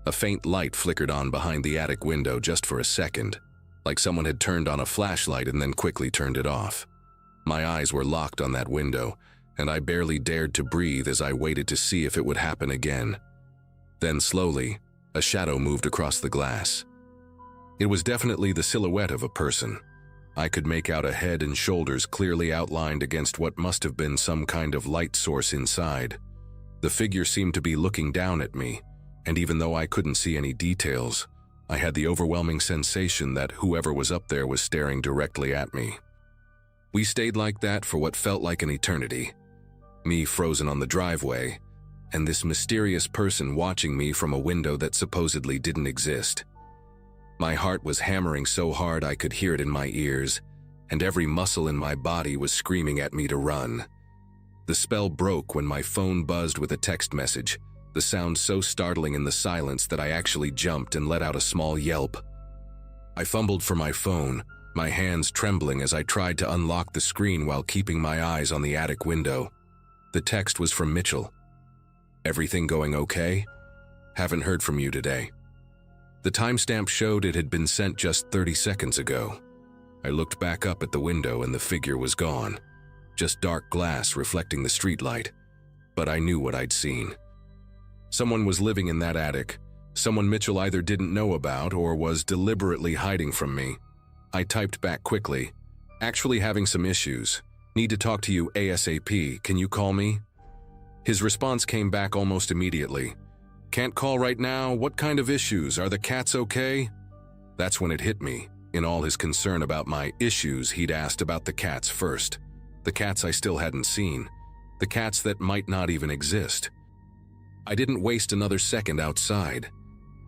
S1: A faint light flickered on behind the attic window just for a second, like someone had turned on a flashlight and then quickly turned it off. My eyes were locked on that window, and I barely dared to breathe as I waited to see if it would happen again. Then slowly, a shadow moved across the glass. It was definitely the silhouette of a person. I could make out a head and shoulders clearly outlined against what must have been some kind of light source inside. The figure seemed to be looking down at me, and even though I couldn't see any details, I had the overwhelming sensation that whoever was up there was staring directly at me. We stayed like that for what felt like an eternity. Me frozen on the driveway, and this mysterious person watching me from a window that supposedly didn't exist. My heart was hammering so hard I could hear it in my ears, and every muscle in my body was screaming at me to run. The spell broke when my phone buzzed with a text message, the sound so startling in the silence that I actually jumped and let out a small yelp. I fumbled for my phone, my hands trembling as I tried to unlock the screen while keeping my eyes on the attic window. The text was from Mitchell. "Everything going okay? Haven't heard from you today." The timestamp showed it had been sent just 30 seconds ago. I looked back up at the window and the figure was gone. just dark glass reflecting the streetlight. But I knew what I'd seen. Someone was living in that attic, someone Mitchell either didn't know about or was deliberately hiding from me. I typed back quickly, "Actually having some issues. Need to talk to you ASAP. Can you call me?" His response came back almost immediately. "Can't call right now. What kind of issues? Are the cats okay?" That's when it hit me. In all his concern about my issues, he'd asked about the cats first. The cats I still hadn't seen. The cats that might not even exist. I didn't waste another second outside.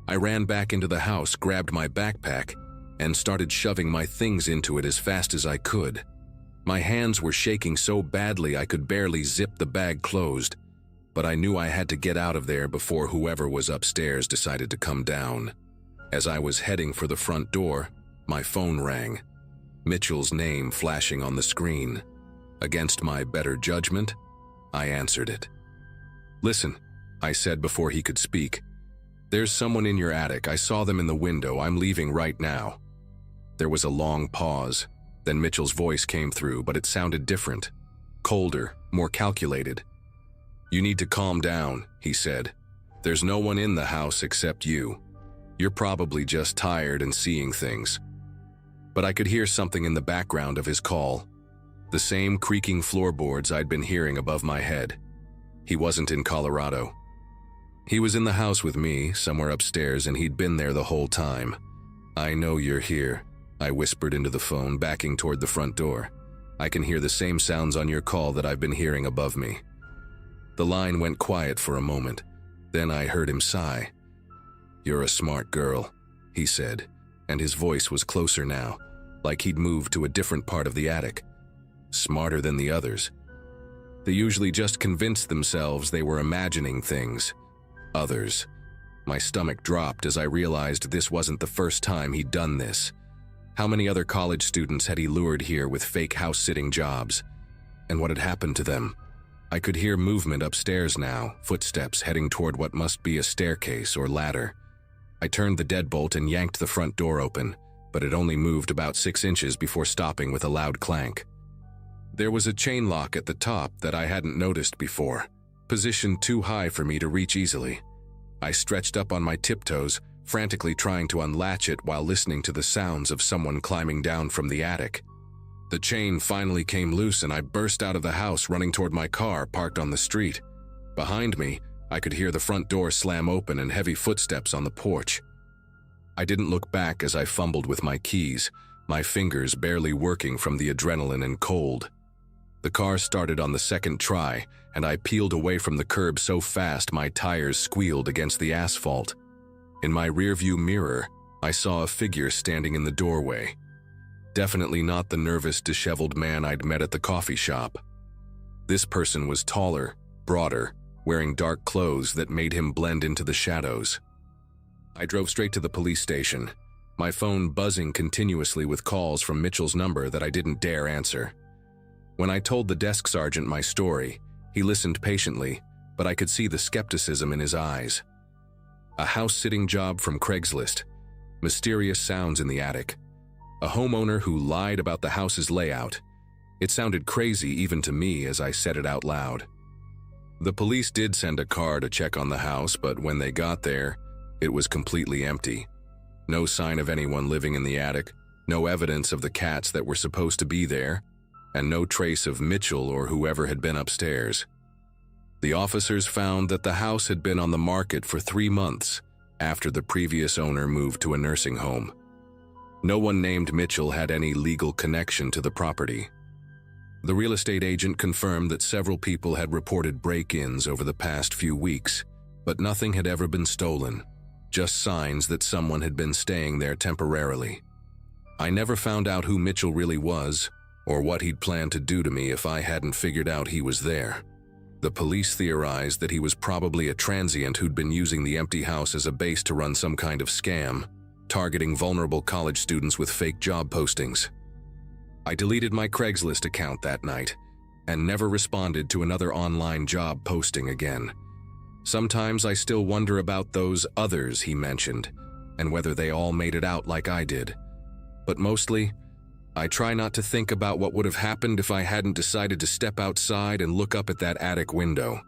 S1: I ran back into the house, grabbed my backpack, and started shoving my things into it as fast as I could. My hands were shaking so badly I could barely zip the bag closed, but I knew I had to get out of there before whoever was upstairs decided to come down. As I was heading for the front door, my phone rang. Mitchell's name flashing on the screen. Against my better judgment, I answered it. "Listen," I said before he could speak. "There's someone in your attic. I saw them in the window. I'm leaving right now." There was a long pause. Then Mitchell's voice came through, but it sounded different. Colder, more calculated. "You need to calm down," he said. "There's no one in the house except you. You're probably just tired and seeing things." But I could hear something in the background of his call. The same creaking floorboards I'd been hearing above my head. He wasn't in Colorado. He was in the house with me, somewhere upstairs, and he'd been there the whole time. "I know you're here," I whispered into the phone, backing toward the front door. "I can hear the same sounds on your call that I've been hearing above me." The line went quiet for a moment. Then I heard him sigh. "You're a smart girl," he said, and his voice was closer now, like he'd moved to a different part of the attic. Smarter than the others. They usually just convinced themselves they were imagining things. Others. My stomach dropped as I realized this wasn't the first time he'd done this. How many other college students had he lured here with fake house-sitting jobs? And what had happened to them? I could hear movement upstairs now, footsteps heading toward what must be a staircase or ladder. I turned the deadbolt and yanked the front door open, but it only moved about 6 inches before stopping with a loud clank. There was a chain lock at the top that I hadn't noticed before, positioned too high for me to reach easily. I stretched up on my tiptoes, frantically trying to unlatch it while listening to the sounds of someone climbing down from the attic. The chain finally came loose and I burst out of the house, running toward my car parked on the street. Behind me, I could hear the front door slam open and heavy footsteps on the porch. I didn't look back as I fumbled with my keys, my fingers barely working from the adrenaline and cold. The car started on the second try, and I peeled away from the curb so fast my tires squealed against the asphalt. In my rearview mirror, I saw a figure standing in the doorway. Definitely not the nervous, disheveled man I'd met at the coffee shop. This person was taller, broader, wearing dark clothes that made him blend into the shadows. I drove straight to the police station, my phone buzzing continuously with calls from Mitchell's number that I didn't dare answer. When I told the desk sergeant my story, he listened patiently, but I could see the skepticism in his eyes. A house-sitting job from Craigslist, mysterious sounds in the attic, a homeowner who lied about the house's layout. It sounded crazy even to me as I said it out loud. The police did send a car to check on the house, but when they got there, it was completely empty. No sign of anyone living in the attic, no evidence of the cats that were supposed to be there, and no trace of Mitchell or whoever had been upstairs. The officers found that the house had been on the market for 3 months after the previous owner moved to a nursing home. No one named Mitchell had any legal connection to the property. The real estate agent confirmed that several people had reported break-ins over the past few weeks, but nothing had ever been stolen, just signs that someone had been staying there temporarily. I never found out who Mitchell really was, or what he'd planned to do to me if I hadn't figured out he was there. The police theorized that he was probably a transient who'd been using the empty house as a base to run some kind of scam, targeting vulnerable college students with fake job postings. I deleted my Craigslist account that night, and never responded to another online job posting again. Sometimes I still wonder about those others he mentioned, and whether they all made it out like I did. But mostly, I try not to think about what would have happened if I hadn't decided to step outside and look up at that attic window.